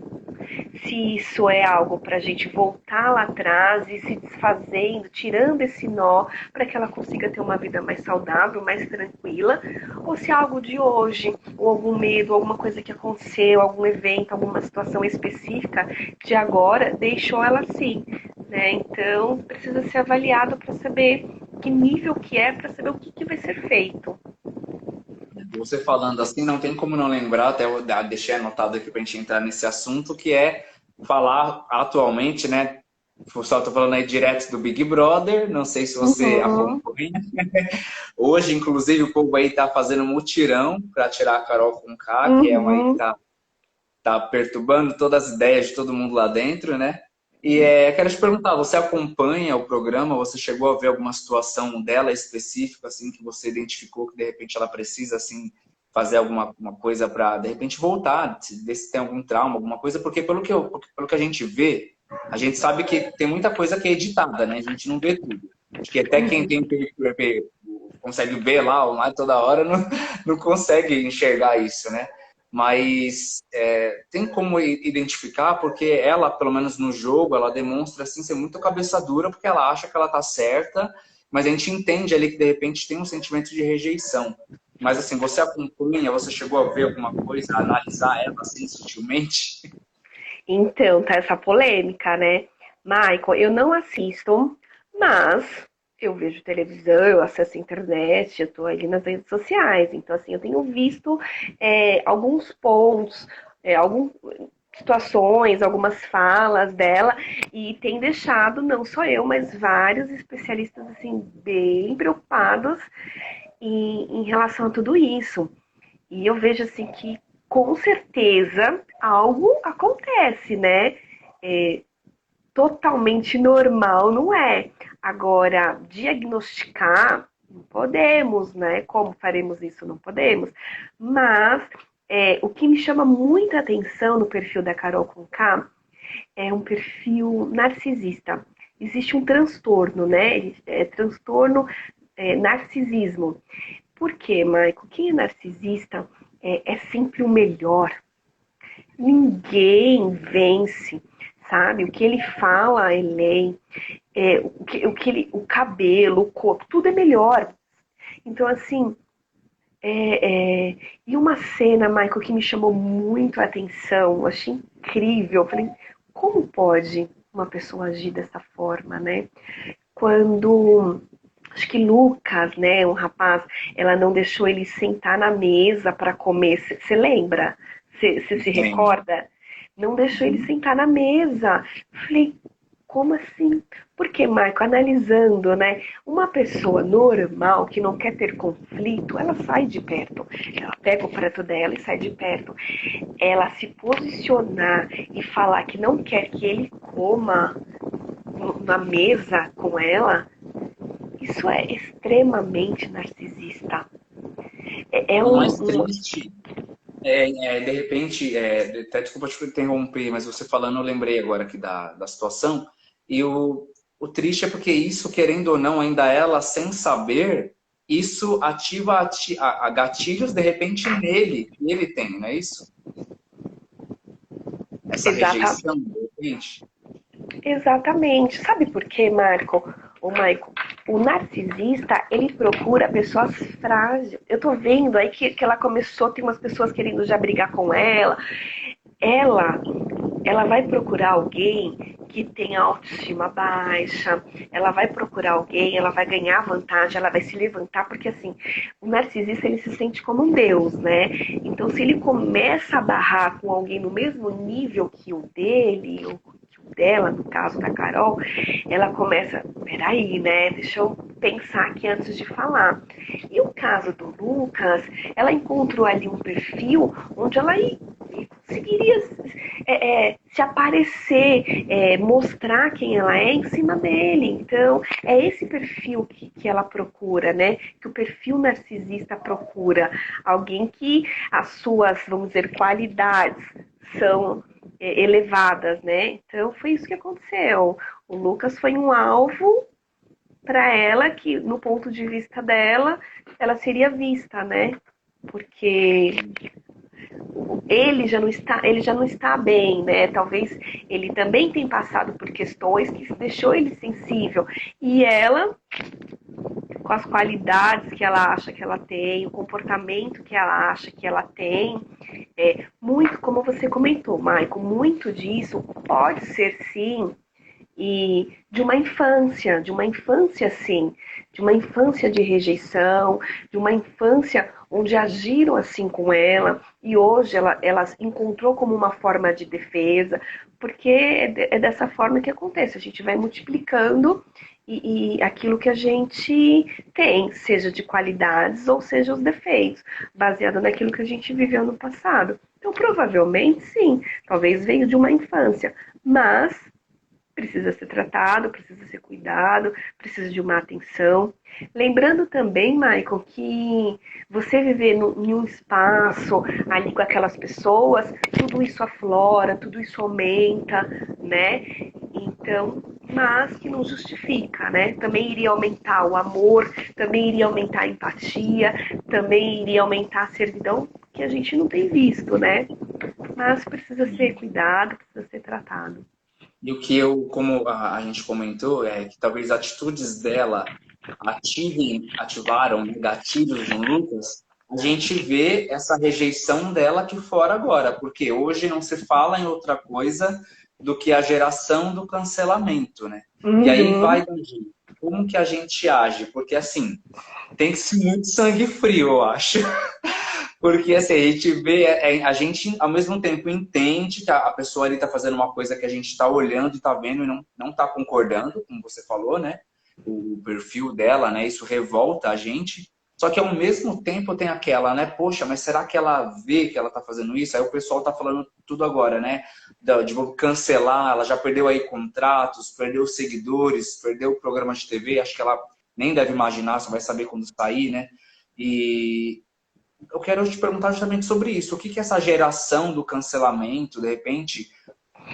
se isso é algo para a gente voltar lá atrás e se desfazendo, tirando esse nó, para que ela consiga ter uma vida mais saudável, mais tranquila, ou se é algo de hoje, ou algum medo, alguma coisa que aconteceu, algum evento, alguma situação específica de agora deixou ela assim, né? Então precisa ser avaliado para saber que nível que é, para saber o que vai ser feito. Você falando assim, não tem como não lembrar, até eu deixei anotado aqui para a gente entrar nesse assunto, que é falar atualmente, né? O pessoal está falando aí direto do Big Brother, não sei se você Uhum, acompanha. Hoje, inclusive, o povo aí está fazendo mutirão para tirar a Carol Conká, que é uma aí que uhum, tá perturbando todas as ideias de todo mundo lá dentro, né? quero te perguntar, você acompanha o programa? Você chegou a ver alguma situação dela específica, assim, que você identificou que de repente ela precisa, assim, fazer alguma uma coisa para de repente voltar, ver se tem algum trauma, alguma coisa? Porque pelo que a gente vê, a gente sabe que tem muita coisa que é editada, né? A gente não vê tudo. Acho que até quem Uhum. tem consegue ver lá online toda hora não consegue enxergar isso, né? Mas tem como identificar, porque ela, pelo menos no jogo, ela demonstra assim ser muito cabeça dura, porque ela acha que ela tá certa, mas a gente entende ali que de repente tem um sentimento de rejeição. Mas assim, você acompanha, você chegou a ver alguma coisa, a analisar ela assim sutilmente? Então, tá essa polêmica, né? Michael, eu não assisto, mas eu vejo televisão, eu acesso a internet, eu tô ali nas redes sociais. Então, assim, eu tenho visto alguns pontos, algumas situações, algumas falas dela, e tem deixado, não só eu, mas vários especialistas, assim, bem preocupados em relação a tudo isso. E eu vejo assim que com certeza algo acontece, né? É, totalmente normal não é. Agora, diagnosticar, não podemos, né? Como faremos isso? Não podemos. Mas o que me chama muita atenção no perfil da Carol Conká é um perfil narcisista. Existe um transtorno, né? Transtorno narcisismo. Por quê, Maico? Quem é narcisista é sempre o melhor. Ninguém vence, sabe? O que ele fala é lei. O cabelo, o corpo, tudo é melhor. Então, assim, e uma cena, Michael, que me chamou muito a atenção, eu achei incrível. Eu falei, como pode uma pessoa agir dessa forma, né? Quando acho que Lucas, né, um rapaz, ela não deixou ele sentar na mesa para comer. Você lembra? Você se Entendo. recorda? Não deixou ele sentar na mesa. Falei, como assim? Porque, Marco, analisando, né? Uma pessoa normal que não quer ter conflito, ela sai de perto. Ela pega o prato dela e sai de perto. Ela se posicionar e falar que não quer que ele coma na mesa com ela, isso é extremamente narcisista. É O um, mais um. triste de repente, até desculpa te interromper, mas você falando, eu lembrei agora aqui da situação, e o triste é porque isso, querendo ou não, ainda ela, sem saber, isso ativa a gatilhos, de repente, nele, que ele tem, não é isso? Essa Exata, rejeição, de repente. exatamente. Sabe por quê, Marco? O Maico, o narcisista, ele procura pessoas frágeis. Eu tô vendo aí que ela começou, tem umas pessoas querendo já brigar com ela. Ela ela vai procurar alguém que tenha autoestima baixa, ela vai procurar alguém, ela vai ganhar vantagem, ela vai se levantar, porque assim, o narcisista ele se sente como um deus, né? Então se ele começa a barrar com alguém no mesmo nível que o dele, ou que o dela, no caso da Carol, ela começa, peraí, né? Deixa eu pensar aqui antes de falar. E o caso do Lucas, ela encontrou ali um perfil onde ela conseguiria se aparecer, mostrar quem ela é em cima dele. Então, é esse perfil que ela procura, né? Que o perfil narcisista procura. Alguém que as suas, vamos dizer, qualidades são elevadas, né? Então, foi isso que aconteceu. O Lucas foi um alvo para ela que, no ponto de vista dela, ela seria vista, né? Porque ele já não está bem, né? Talvez ele também tenha passado por questões que deixou ele sensível. E ela, com as qualidades que ela acha que ela tem, o comportamento que ela acha que ela tem, muito, como você comentou, Maicon, muito disso pode ser sim e de uma infância assim, de uma infância de rejeição, de uma infância onde agiram assim com ela e hoje ela encontrou como uma forma de defesa, porque é dessa forma que acontece, a gente vai multiplicando e aquilo que a gente tem, seja de qualidades ou seja os defeitos, baseado naquilo que a gente viveu no passado. Então, provavelmente, sim, talvez veio de uma infância, mas precisa ser tratado, precisa ser cuidado, precisa de uma atenção. Lembrando também, Michael, que você viver em um espaço ali com aquelas pessoas, tudo isso aflora, tudo isso aumenta, né? Então, mas que não justifica, né? Também iria aumentar o amor, também iria aumentar a empatia, também iria aumentar a servidão, que a gente não tem visto, né? Mas precisa ser cuidado, precisa ser tratado. E o que como a gente comentou, é que talvez atitudes dela ativaram, né, gatilhos no Lucas, a gente vê essa rejeição dela aqui fora agora, porque hoje não se fala em outra coisa do que a geração do cancelamento, né? E aí Uhum. vai, como que a gente age? Porque assim, tem que ser muito sangue frio, eu acho. Porque assim, a gente vê, a gente ao mesmo tempo entende que a pessoa ali está fazendo uma coisa que a gente está olhando e está vendo e não está concordando, como você falou, né? O perfil dela, né? Isso revolta a gente. Só que ao mesmo tempo tem aquela, né? Poxa, mas será que ela vê que ela está fazendo isso? Aí o pessoal está falando tudo agora, né? De vou cancelar, ela já perdeu aí contratos, perdeu seguidores, perdeu o programa de TV, acho que ela nem deve imaginar, só vai saber quando sair, né? E, eu quero te perguntar justamente sobre isso. O que que essa geração do cancelamento, de repente,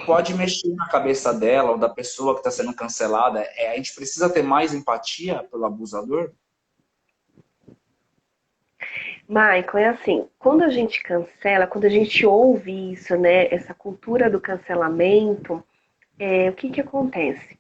pode mexer na cabeça dela ou da pessoa que está sendo cancelada? A gente precisa ter mais empatia pelo abusador? Michael, é assim, quando a gente cancela, quando a gente ouve isso, né, essa cultura do cancelamento, o que que acontece?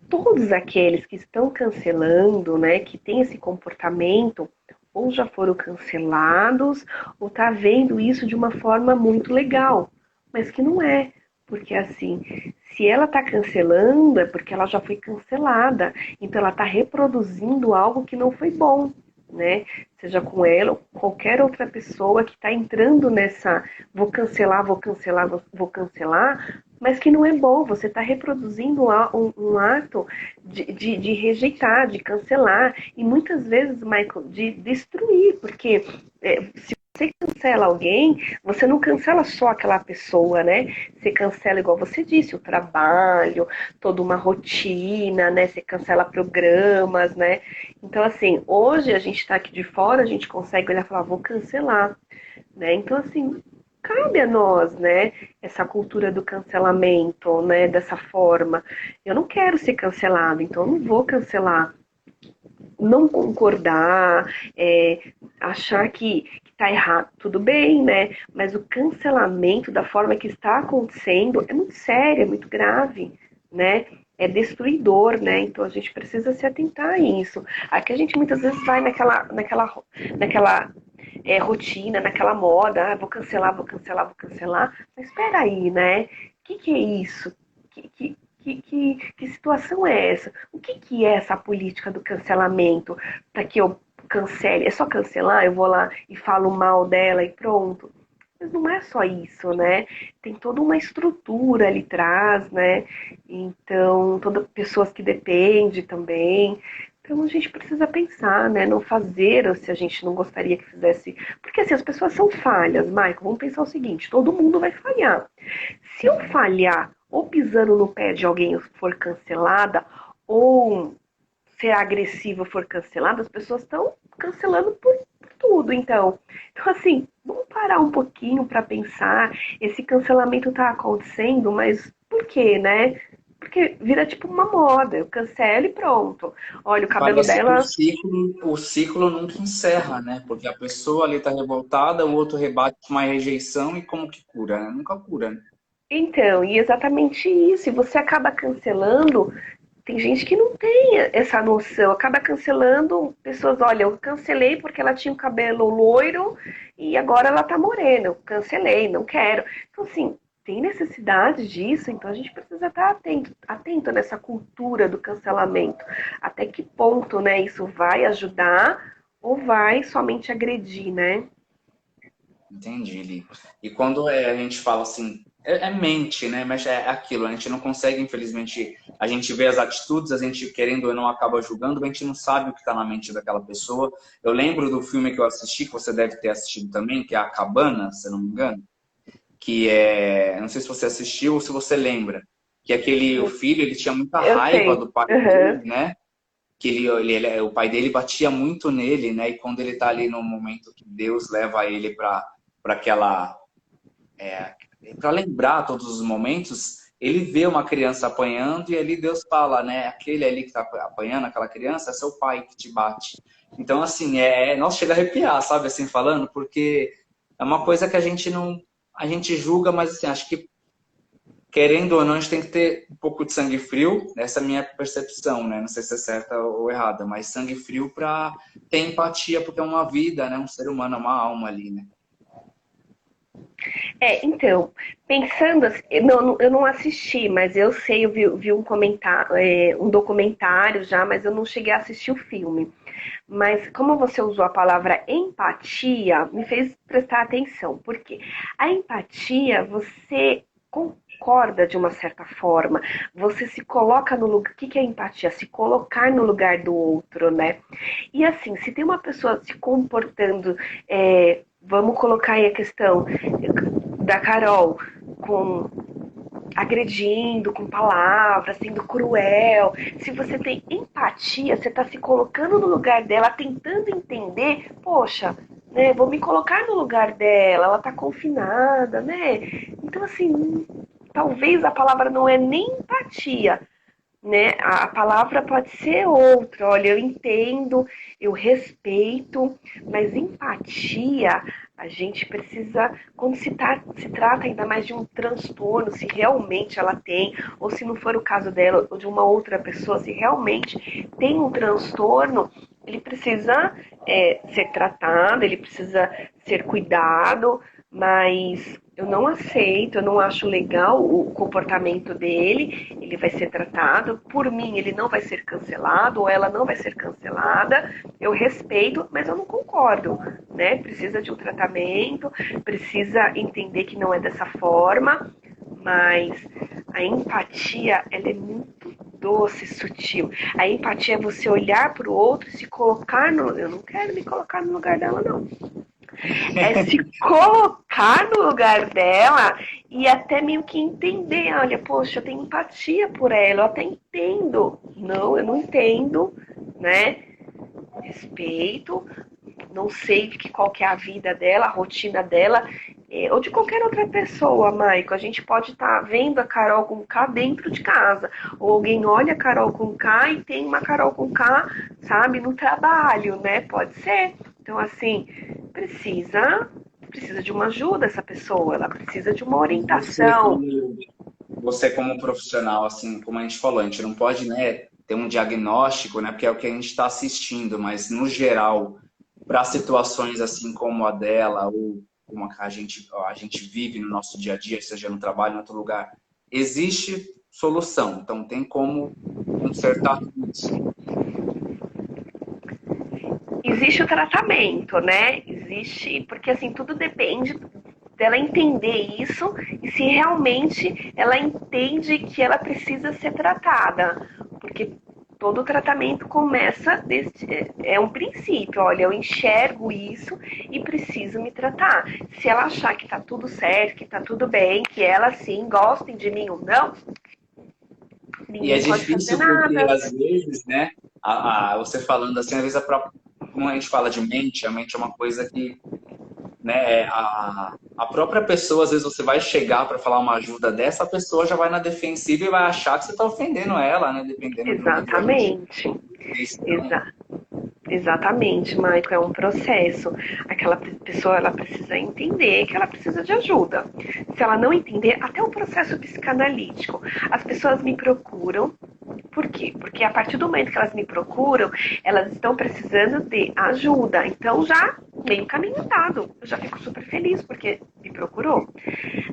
Todos aqueles que estão cancelando, né, que têm esse comportamento, ou já foram cancelados, ou tá vendo isso de uma forma muito legal, mas que não é, porque assim, se ela tá cancelando é porque ela já foi cancelada, então ela tá reproduzindo algo que não foi bom, né? Seja com ela ou qualquer outra pessoa que está entrando nessa vou cancelar, vou cancelar, vou cancelar, mas que não é bom. Você está reproduzindo um ato de rejeitar, de cancelar e muitas vezes, Michael, de destruir, porque se você cancela alguém, você não cancela só aquela pessoa, né? Você cancela, igual você disse, o trabalho, toda uma rotina, né? Você cancela programas, né? Então, assim, hoje a gente está aqui de fora, a gente consegue olhar e falar, vou cancelar, né? Então, assim, cabe a nós, né? Essa cultura do cancelamento, né? Dessa forma. Eu não quero ser cancelado, então eu não vou cancelar. Não concordar, achar que está errado, tudo bem, né? Mas o cancelamento da forma que está acontecendo é muito sério, é muito grave, né? É destruidor, né? Então a gente precisa se atentar a isso. Aqui a gente muitas vezes vai naquela rotina, naquela moda, vou cancelar, vou cancelar, vou cancelar. Mas espera aí, né? O que é isso? Que situação é essa? O que é essa política do cancelamento para que eu cancele? É só cancelar? Eu vou lá e falo mal dela e pronto? Mas não é só isso, né? Tem toda uma estrutura ali atrás, né? Então, todas pessoas que dependem também. Então a gente precisa pensar, né? Não fazer se a gente não gostaria que fizesse. Porque assim, as pessoas são falhas, Michael. Vamos pensar o seguinte: todo mundo vai falhar. Se eu falhar ou pisando no pé de alguém for cancelada, ou ser agressiva for cancelada, as pessoas estão cancelando por tudo, então. Então, assim, vamos parar um pouquinho para pensar. Esse cancelamento está acontecendo, mas por quê, né? Porque vira tipo uma moda. Eu cancelo e pronto. Olha, o cabelo Parece que dela. o ciclo nunca encerra, né? Porque a pessoa ali está revoltada, o outro rebate com uma rejeição e como que cura, né? Nunca cura, né? Então, e exatamente isso. E você acaba cancelando. Tem gente que não tem essa noção, acaba cancelando pessoas. Olha, eu cancelei porque ela tinha o cabelo loiro e agora ela tá morena. Eu cancelei, não quero. Então, assim, tem necessidade disso, então a gente precisa estar atento nessa cultura do cancelamento. Até que ponto, né, isso vai ajudar ou vai somente agredir, né? Entendi, Li. E quando a gente fala assim, é mente, né? Mas é aquilo, a gente não consegue, infelizmente, a gente vê as atitudes, a gente querendo ou não acaba julgando, mas a gente não sabe o que está na mente daquela pessoa. Eu lembro do filme que eu assisti, que você deve ter assistido também, que é A Cabana, se eu não me engano, que é, não sei se você assistiu ou se você lembra, que o filho, ele tinha muita Eu raiva sei. do pai Aham. dele, né? Que o pai dele batia muito nele, né? E quando ele tá ali no momento que Deus leva ele para aquela para lembrar todos os momentos, ele vê uma criança apanhando e ali Deus fala, né? Aquele ali que está apanhando aquela criança é seu pai que te bate. Então, assim, nossa, chega a arrepiar, sabe, assim, falando, porque é uma coisa que a gente não, a gente julga, mas assim, acho que querendo ou não, a gente tem que ter um pouco de sangue frio, essa é a minha percepção, né? Não sei se é certa ou errada, mas sangue frio para ter empatia, porque é uma vida, né? Um ser humano, é uma alma ali, né? Então, pensando assim, eu não assisti, mas eu sei, vi um comentário, um documentário já, mas eu não cheguei a assistir o filme. Mas como você usou a palavra empatia, me fez prestar atenção, porque a empatia, você concorda de uma certa forma, você se coloca no lugar. O que é empatia? Se colocar no lugar do outro, né? E assim, se tem uma pessoa se comportando, vamos colocar aí a questão da Carol, com agredindo com palavras, sendo cruel. Se você tem empatia, você está se colocando no lugar dela, tentando entender, poxa, né, vou me colocar no lugar dela, ela está confinada, né? Então, assim, talvez a palavra não é nem empatia, né? A palavra pode ser outra. Olha, eu entendo, eu respeito, mas empatia a gente precisa, quando se trata ainda mais de um transtorno, se realmente ela tem, ou se não for o caso dela, ou de uma outra pessoa, se realmente tem um transtorno, ele precisa ser tratado, ele precisa ser cuidado, mas eu não aceito, eu não acho legal o comportamento dele, ele vai ser tratado, por mim ele não vai ser cancelado, ou ela não vai ser cancelada, eu respeito, mas eu não concordo, né? Precisa de um tratamento, precisa entender que não é dessa forma, mas a empatia, ela é muito doce, sutil. A empatia é você olhar para o outro e se colocar no... Eu não quero me colocar no lugar dela, não. É se colocar no lugar dela e até meio que entender, olha, poxa, eu tenho empatia por ela, eu até entendo. Não, eu não entendo, né? Respeito, não sei qual que é a vida dela, a rotina dela, ou de qualquer outra pessoa, Maico. A gente pode estar vendo a Carol com K dentro de casa, ou alguém olha a Carol com K e tem uma Carol com K, sabe, no trabalho, né? Pode ser. Então, assim, precisa de uma ajuda essa pessoa, ela precisa de uma E você orientação. como, você como profissional, assim, como a gente falou, a gente não pode, né, ter um diagnóstico, né, porque é o que a gente está assistindo, mas no geral, para situações assim como a dela, ou como a gente vive no nosso dia a dia, seja no trabalho, em outro lugar, existe solução, então tem como consertar tudo isso. Existe o tratamento, né? Existe, porque assim, tudo depende dela entender isso e se realmente ela entende que ela precisa ser tratada. Porque todo tratamento começa desse, é um princípio, olha, eu enxergo isso e preciso me tratar. Se ela achar que tá tudo certo, que tá tudo bem, que ela sim gosta de mim ou não, E é ninguém pode fazer difícil porque, nada. às vezes, né, você falando assim, às vezes como a gente fala de mente, a mente é uma coisa que, né, a própria pessoa, às vezes você vai chegar para falar uma ajuda dessa, a pessoa já vai na defensiva e vai achar que você está ofendendo ela, né, dependendo do nível ali de Exatamente. questão. Exa Exatamente, Michael, é um processo. Aquela pessoa ela precisa entender que ela precisa de ajuda. Se ela não entender, até o processo psicanalítico. As pessoas me procuram. Por quê? Porque a partir do momento que elas me procuram, elas estão precisando de ajuda. Então já meio caminho andado. Eu já fico super feliz porque me procurou.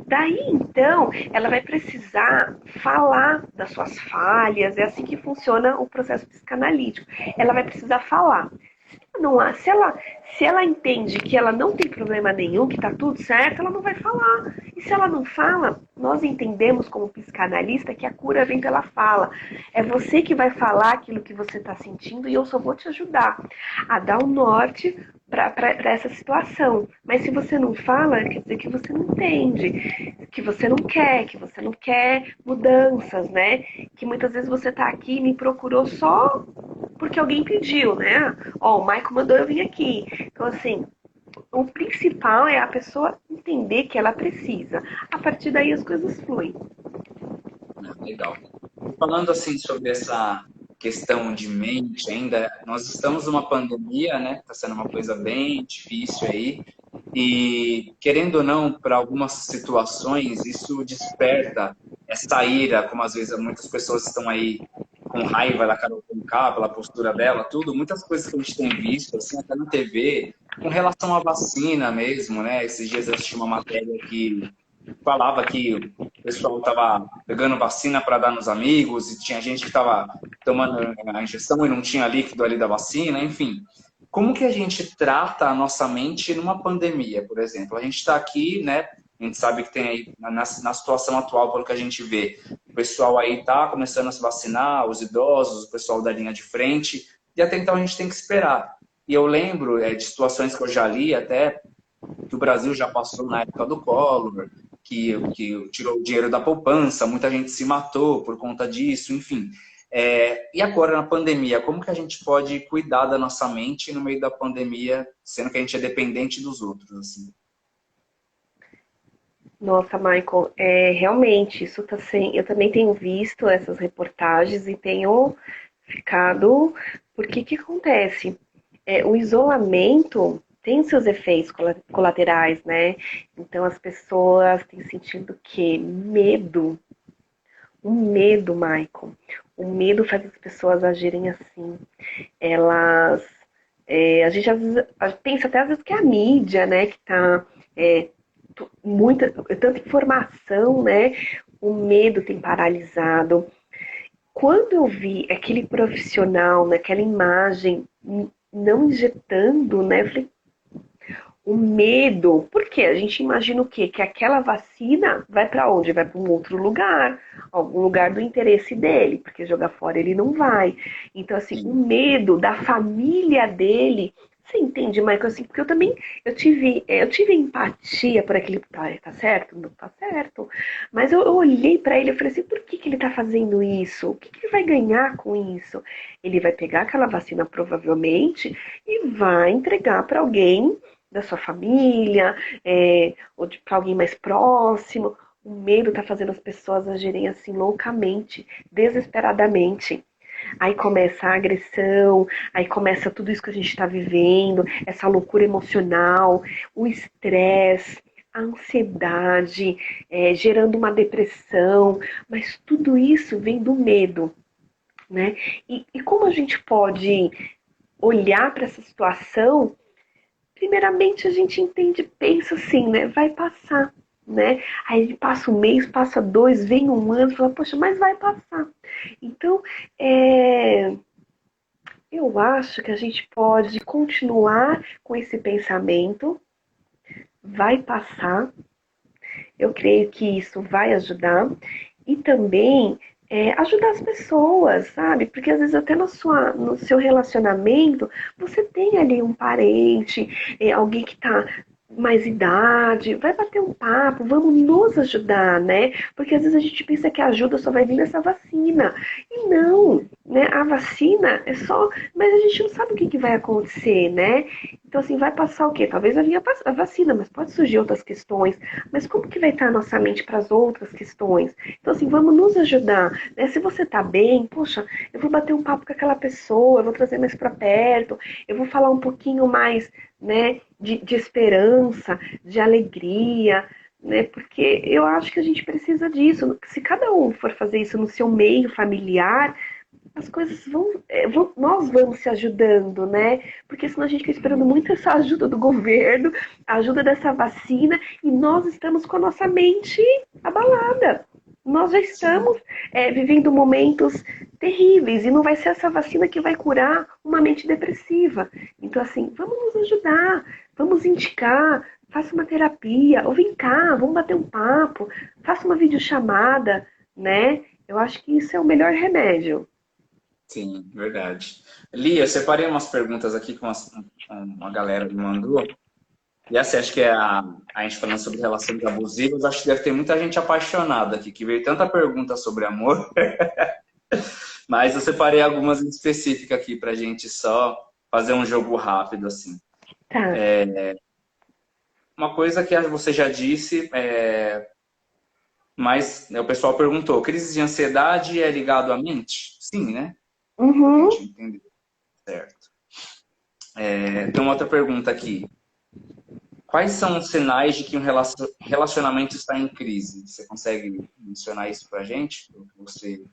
Daí então, ela vai precisar falar das suas falhas, é assim que funciona o processo psicanalítico. Ela vai precisar falar. Não, se ela entende que ela não tem problema nenhum, que tá tudo certo, ela não vai falar. E se ela não fala, nós entendemos como psicanalista que a cura vem pela fala. É você que vai falar aquilo que você está sentindo e eu só vou te ajudar a dar o norte para essa situação. Mas se você não fala, quer dizer que você não entende, que você não quer mudanças, né? Que muitas vezes você tá aqui e me procurou só porque alguém pediu, né? Ó, o Michael mandou eu vir aqui. Então, assim, o principal é a pessoa entender que ela precisa. A partir daí as coisas fluem. Legal. E falando assim sobre essa questão de mente ainda, nós estamos numa pandemia, né? Está sendo uma coisa bem difícil aí. E querendo ou não, para algumas situações, isso desperta essa ira, como às vezes muitas pessoas estão aí com raiva da Carol Conká, pela postura dela, tudo, muitas coisas que a gente tem visto, assim, até na TV, com relação à vacina mesmo, né? Esses dias eu assisti uma matéria que falava que o pessoal estava pegando vacina para dar nos amigos e tinha gente que estava tomando a injeção e não tinha líquido ali da vacina, enfim. Como que a gente trata a nossa mente numa pandemia, por exemplo? A gente está aqui, né? A gente sabe que tem aí, na situação atual, pelo que a gente vê, o pessoal aí está começando a se vacinar, os idosos, o pessoal da linha de frente, e até então a gente tem que esperar. E eu lembro de situações que eu já li até que o Brasil já passou na época do Collor, que tirou o dinheiro da poupança, muita gente se matou por conta disso, enfim. E agora, na pandemia, como que a gente pode cuidar da nossa mente no meio da pandemia, sendo que a gente é dependente dos outros, assim? Nossa, Michael, realmente, isso tá sem. Eu também tenho visto essas reportagens e tenho ficado. Porque que acontece? O isolamento tem seus efeitos colaterais, né? Então as pessoas têm sentido que medo, o medo, Michael. O medo faz as pessoas agirem assim. Elas. A gente às vezes, pensa até às vezes que é a mídia, né, que tá. É, tanta informação, né? O medo tem paralisado. Quando eu vi aquele profissional naquela imagem não injetando, né? Eu falei, o medo, porque a gente imagina o quê? Que aquela vacina vai para onde? Vai para um outro lugar, algum lugar do interesse dele, porque jogar fora ele não vai. Então, assim, o Sim. medo da família dele. Você entende, Michael? Assim, porque eu também eu tive empatia por aquele. Tá certo? Não tá certo. Mas eu olhei para ele e falei assim: por que, que ele tá fazendo isso? O que, que ele vai ganhar com isso? Ele vai pegar aquela vacina provavelmente e vai entregar para alguém da sua família, ou para alguém mais próximo. O medo está fazendo as pessoas agirem assim loucamente, desesperadamente. Aí começa a agressão, aí começa tudo isso que a gente está vivendo, essa loucura emocional, o estresse, a ansiedade, gerando uma depressão, mas tudo isso vem do medo, né? E como a gente pode olhar para essa situação. Primeiramente, a gente entende, pensa assim, né? Vai passar, né? Aí passa um mês, passa dois, vem um ano, fala, poxa, mas vai passar. Então, é, eu acho que a gente pode continuar com esse pensamento, vai passar. Eu creio que isso vai ajudar. E também ajudar as pessoas, sabe? Porque às vezes até no seu relacionamento você tem ali um parente, alguém que tá mais idade, vai bater um papo, vamos nos ajudar, né? Porque às vezes a gente pensa que a ajuda só vai vir nessa vacina. E não, né? A vacina é só, mas a gente não sabe o que vai acontecer, né? Então, assim, vai passar o quê? Talvez vai vir a vacina, mas pode surgir outras questões. Mas como que vai estar a nossa mente para as outras questões? Então, assim, vamos nos ajudar. Né? Se você tá bem, poxa, eu vou bater um papo com aquela pessoa, eu vou trazer mais para perto, eu vou falar um pouquinho mais, né, de esperança, de alegria, né? Porque eu acho que a gente precisa disso. Se cada um for fazer isso no seu meio familiar, as coisas nós vamos se ajudando, né? Porque senão a gente fica esperando muito essa ajuda do governo, a ajuda dessa vacina, e nós estamos com a nossa mente abalada. Nós já Sim. estamos vivendo momentos terríveis e não vai ser essa vacina que vai curar uma mente depressiva. Então, assim, vamos nos ajudar, vamos indicar, faça uma terapia, ou vem cá, vamos bater um papo, faça uma videochamada, né? Eu acho que isso é o melhor remédio. Sim, verdade. Lia, eu separei umas perguntas aqui que uma galera me mandou. E assim, acho que a gente falando sobre relações abusivas, acho que deve ter muita gente apaixonada aqui, que veio tanta pergunta sobre amor, mas eu separei algumas em específico aqui pra gente só fazer um jogo rápido, assim. Tá. Uma coisa que você já disse, mas né, o pessoal perguntou, crise de ansiedade é ligado à mente? Sim, né? A Uhum. gente entendeu, certo. Tem uma outra pergunta aqui. Quais são os sinais de que um relacionamento está em crise? Você consegue mencionar isso pra gente? Você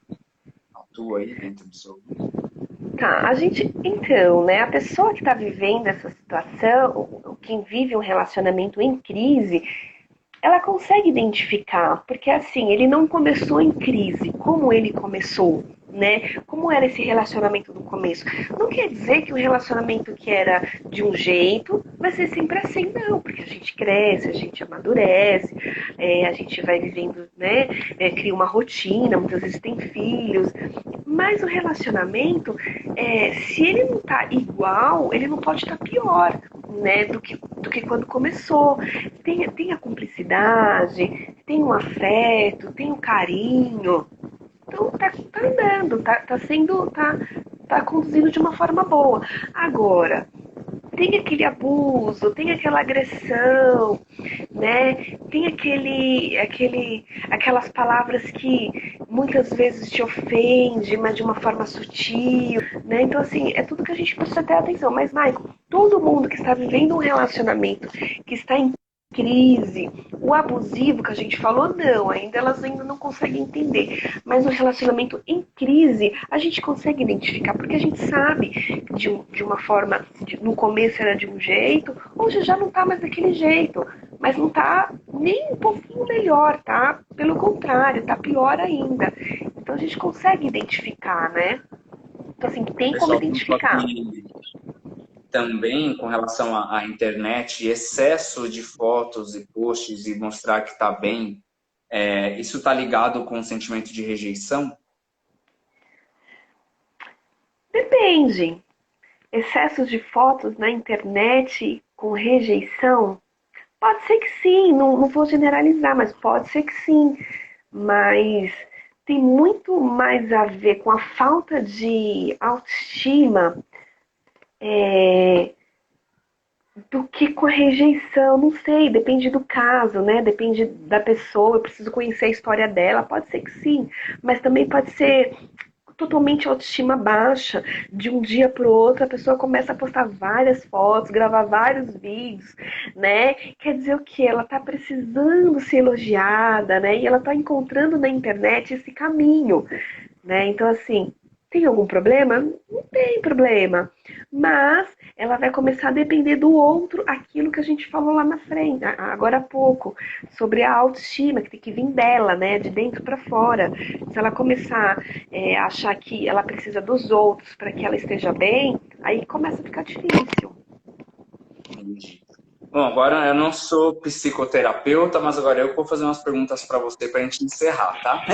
atua aí dentro do seu grupo? Tá, a gente, então, né, a pessoa que está vivendo essa situação, quem vive um relacionamento em crise, ela consegue identificar, porque assim, ele não começou em crise, como ele começou, né? Como era esse relacionamento do começo? Não quer dizer que o relacionamento que era de um jeito vai ser sempre assim, não, porque a gente cresce, a gente amadurece, a gente vai vivendo, né? Cria uma rotina, muitas vezes tem filhos, mas o relacionamento, se ele não tá igual, ele não pode estar pior, né, do que quando começou. Tem a cumplicidade, tem o afeto, tem o carinho. Então tá andando, tá conduzindo de uma forma boa. Agora, tem aquele abuso, tem aquela agressão, né? Tem aquelas palavras que muitas vezes te ofende, mas de uma forma sutil, né? Então, assim, é tudo que a gente precisa ter atenção. Mas, Michael, todo mundo que está vivendo um relacionamento, que está em crise, o abusivo que a gente falou, não, elas ainda não conseguem entender. Mas o relacionamento em crise, a gente consegue identificar, porque a gente sabe de uma forma, no começo era de um jeito, hoje já não tá mais daquele jeito. Mas não tá nem um pouquinho melhor, tá? Pelo contrário, tá pior ainda. Então a gente consegue identificar, né? Então, assim, O tem como pessoal perguntou identificar. aqui também com relação à internet, excesso de fotos e posts e mostrar que está bem, isso está ligado com o sentimento de rejeição? Depende. Excessos de fotos na internet com rejeição? Pode ser que sim, não vou generalizar, mas pode ser que sim. Mas tem muito mais a ver com a falta de autoestima do que com a rejeição. Não sei, depende do caso, né? Depende da pessoa, eu preciso conhecer a história dela. Pode ser que sim, mas também pode ser totalmente autoestima baixa. De um dia para o outro, a pessoa começa a postar várias fotos, gravar vários vídeos, né? Quer dizer o que? Ela tá precisando ser elogiada, né? E ela tá encontrando na internet esse caminho, né? Então, assim, tem algum problema? Não tem problema. Mas ela vai começar a depender do outro, aquilo que a gente falou lá na frente, agora há pouco, sobre a autoestima, que tem que vir dela, né? De dentro para fora. Se ela começar a achar que ela precisa dos outros para que ela esteja bem, aí começa a ficar difícil. Entendi. Bom, agora eu não sou psicoterapeuta, mas agora eu vou fazer umas perguntas para você para a gente encerrar, tá?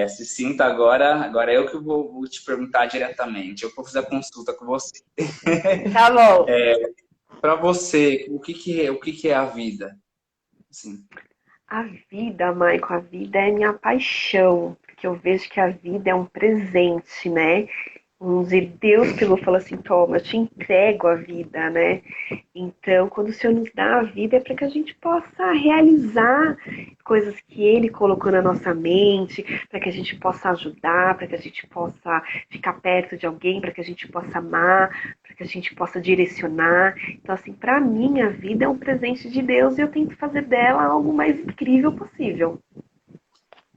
Se sinta agora eu que vou te perguntar diretamente. Eu vou fazer a consulta com você. Tá bom. Para você, o que que é a vida? Assim, A vida, Maico, a vida é minha paixão, porque eu vejo que a vida é um presente, né? Vamos dizer, Deus pegou e falou assim, toma, eu te entrego a vida, né? Então, quando o Senhor nos dá a vida, é para que a gente possa realizar coisas que Ele colocou na nossa mente, para que a gente possa ajudar, para que a gente possa ficar perto de alguém, para que a gente possa amar, para que a gente possa direcionar. Então, assim, para mim, a vida é um presente de Deus e eu tento fazer dela algo mais incrível possível.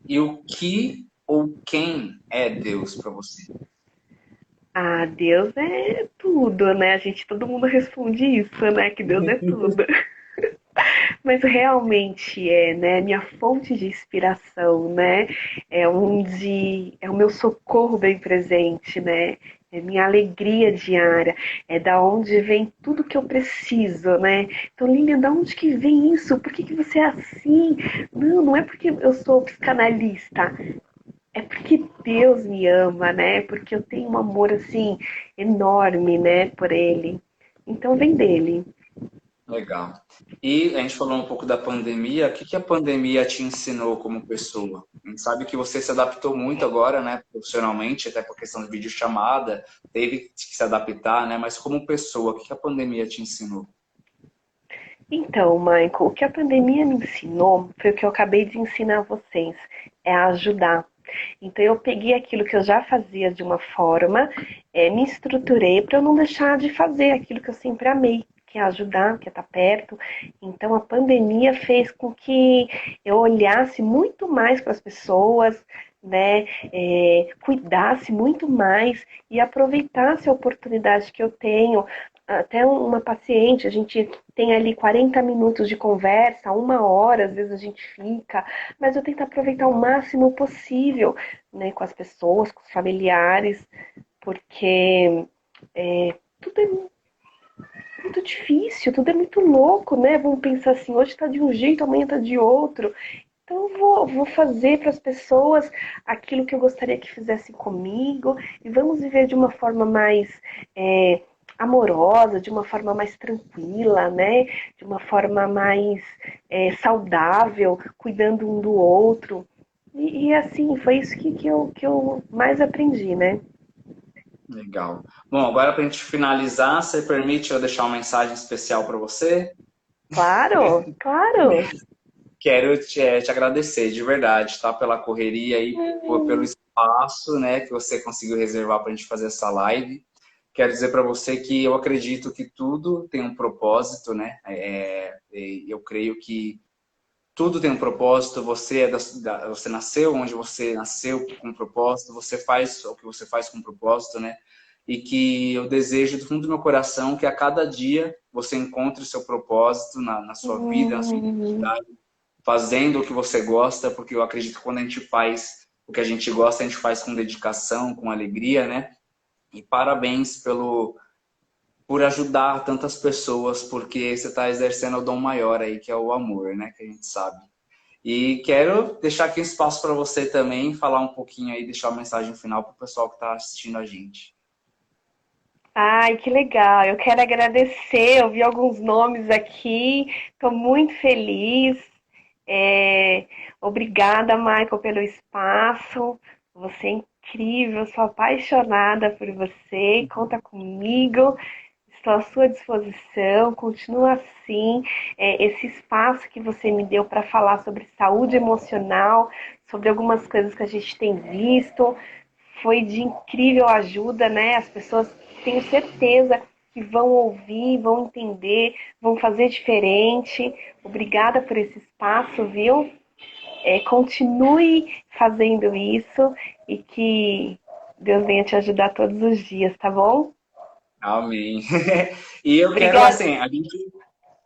e o que ou quem é Deus para você? Ah, Deus é tudo, né? Todo mundo responde isso, né? Que Deus é tudo. Mas realmente é, né? Minha fonte de inspiração, né? É o meu socorro bem presente, né? É minha alegria diária, é da onde vem tudo que eu preciso, né? Então, Lilian, da onde que vem isso? Por que que você é assim? Não é porque eu sou psicanalista, é porque Deus me ama, né? Porque eu tenho um amor assim enorme, né, por ele. Então vem dele. Legal. E a gente falou um pouco da pandemia. O que que a pandemia te ensinou como pessoa? A gente sabe que você se adaptou muito agora, né, profissionalmente, até por questão de videochamada, teve que se adaptar, né? Mas como pessoa, o que que a pandemia te ensinou? Então, Michael, o que a pandemia me ensinou foi o que eu acabei de ensinar a vocês, é a ajudar. Então eu peguei aquilo que eu já fazia de uma forma, me estruturei para eu não deixar de fazer aquilo que eu sempre amei, que é ajudar, que é estar perto. Então a pandemia fez com que eu olhasse muito mais para as pessoas, né, cuidasse muito mais e aproveitasse a oportunidade que eu tenho. Até uma paciente, a gente tem ali 40 minutos de conversa, 1 hora, às vezes a gente fica, mas eu tento aproveitar o máximo possível, né, com as pessoas, com os familiares, porque tudo é muito difícil, tudo é muito louco, né? Vamos pensar assim, hoje tá de um jeito, amanhã tá de outro. Então eu vou fazer para as pessoas aquilo que eu gostaria que fizessem comigo e vamos viver de uma forma mais é, amorosa, de uma forma mais tranquila, né? De uma forma mais saudável, cuidando um do outro. E assim, foi isso que eu mais aprendi, né? Legal. Bom, agora para a gente finalizar, você permite eu deixar uma mensagem especial para você? Claro, claro. Quero te agradecer de verdade, tá? Pela correria aí, pelo espaço, né, que você conseguiu reservar para a gente fazer essa live. Quero dizer para você que eu acredito que tudo tem um propósito, né? Eu creio que tudo tem um propósito. Você você nasceu onde você nasceu com um propósito. Você faz o que você faz com um propósito, né? E que eu desejo do fundo do meu coração que a cada dia você encontre o seu propósito na sua vida, na sua Hum, identidade, fazendo o que você gosta, porque eu acredito que quando a gente faz o que a gente gosta, a gente faz com dedicação, com alegria, né? E parabéns por ajudar tantas pessoas, porque você está exercendo o dom maior aí, que é o amor, né? Que a gente sabe. E quero deixar aqui um espaço para você também falar um pouquinho aí, deixar uma mensagem final para o pessoal que está assistindo a gente. Ai, que legal. Eu quero agradecer. Eu vi alguns nomes aqui. Estou muito feliz. É, Obrigada, Michael, pelo espaço. Você é incrível. Sou apaixonada por você. Conta comigo. Estou à sua disposição. Continua assim. Esse espaço que você me deu para falar sobre saúde emocional, sobre algumas coisas que a gente tem visto, foi de incrível ajuda, né? As pessoas, tenho certeza que vão ouvir, vão entender, vão fazer diferente. Obrigada por esse espaço, viu? Continue fazendo isso e que Deus venha te ajudar todos os dias, tá bom? Amém. E eu quero, Obrigada. assim, a gente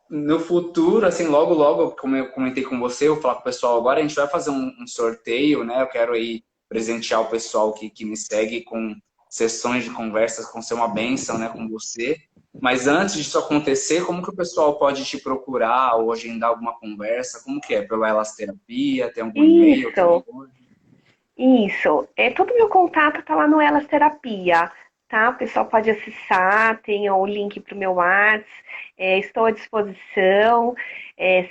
no futuro, assim, logo, logo, como eu comentei com você, eu vou falar com o pessoal agora, a gente vai fazer um sorteio, né? Eu quero aí presentear o pessoal que me segue com sessões de conversas, com ser uma bênção, né, com você. Mas antes disso acontecer, como que o pessoal pode te procurar ou agendar alguma conversa? Como que é? Pela Elas Terapia? Tem algum e-mail, Isso. telefone? Isso. Todo meu contato tá lá no Elas Terapia, tá? O pessoal pode acessar, tem o link para o meu WhatsApp. Estou à disposição.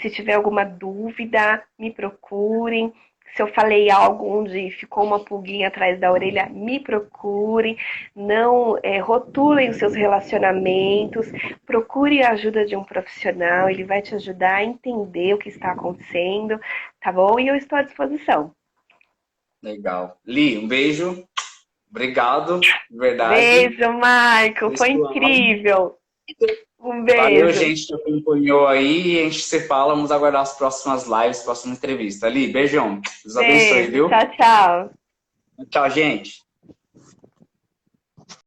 Se tiver alguma dúvida, me procurem. Se eu falei algo onde ficou uma pulguinha atrás da orelha, me procurem. Não rotulem os seus relacionamentos. Procure a ajuda de um profissional. Ele vai te ajudar a entender o que está acontecendo, tá bom? E eu estou à disposição. Legal. Li, um beijo. Obrigado, de verdade. Beijo, Michael. Foi Pessoal, incrível. Um valeu, beijo. gente, que acompanhou aí. A gente se fala. Vamos aguardar as próximas lives, próxima entrevista. Ali, beijão. Deus abençoe, Beijo. viu? Tchau, tchau. Tchau, gente.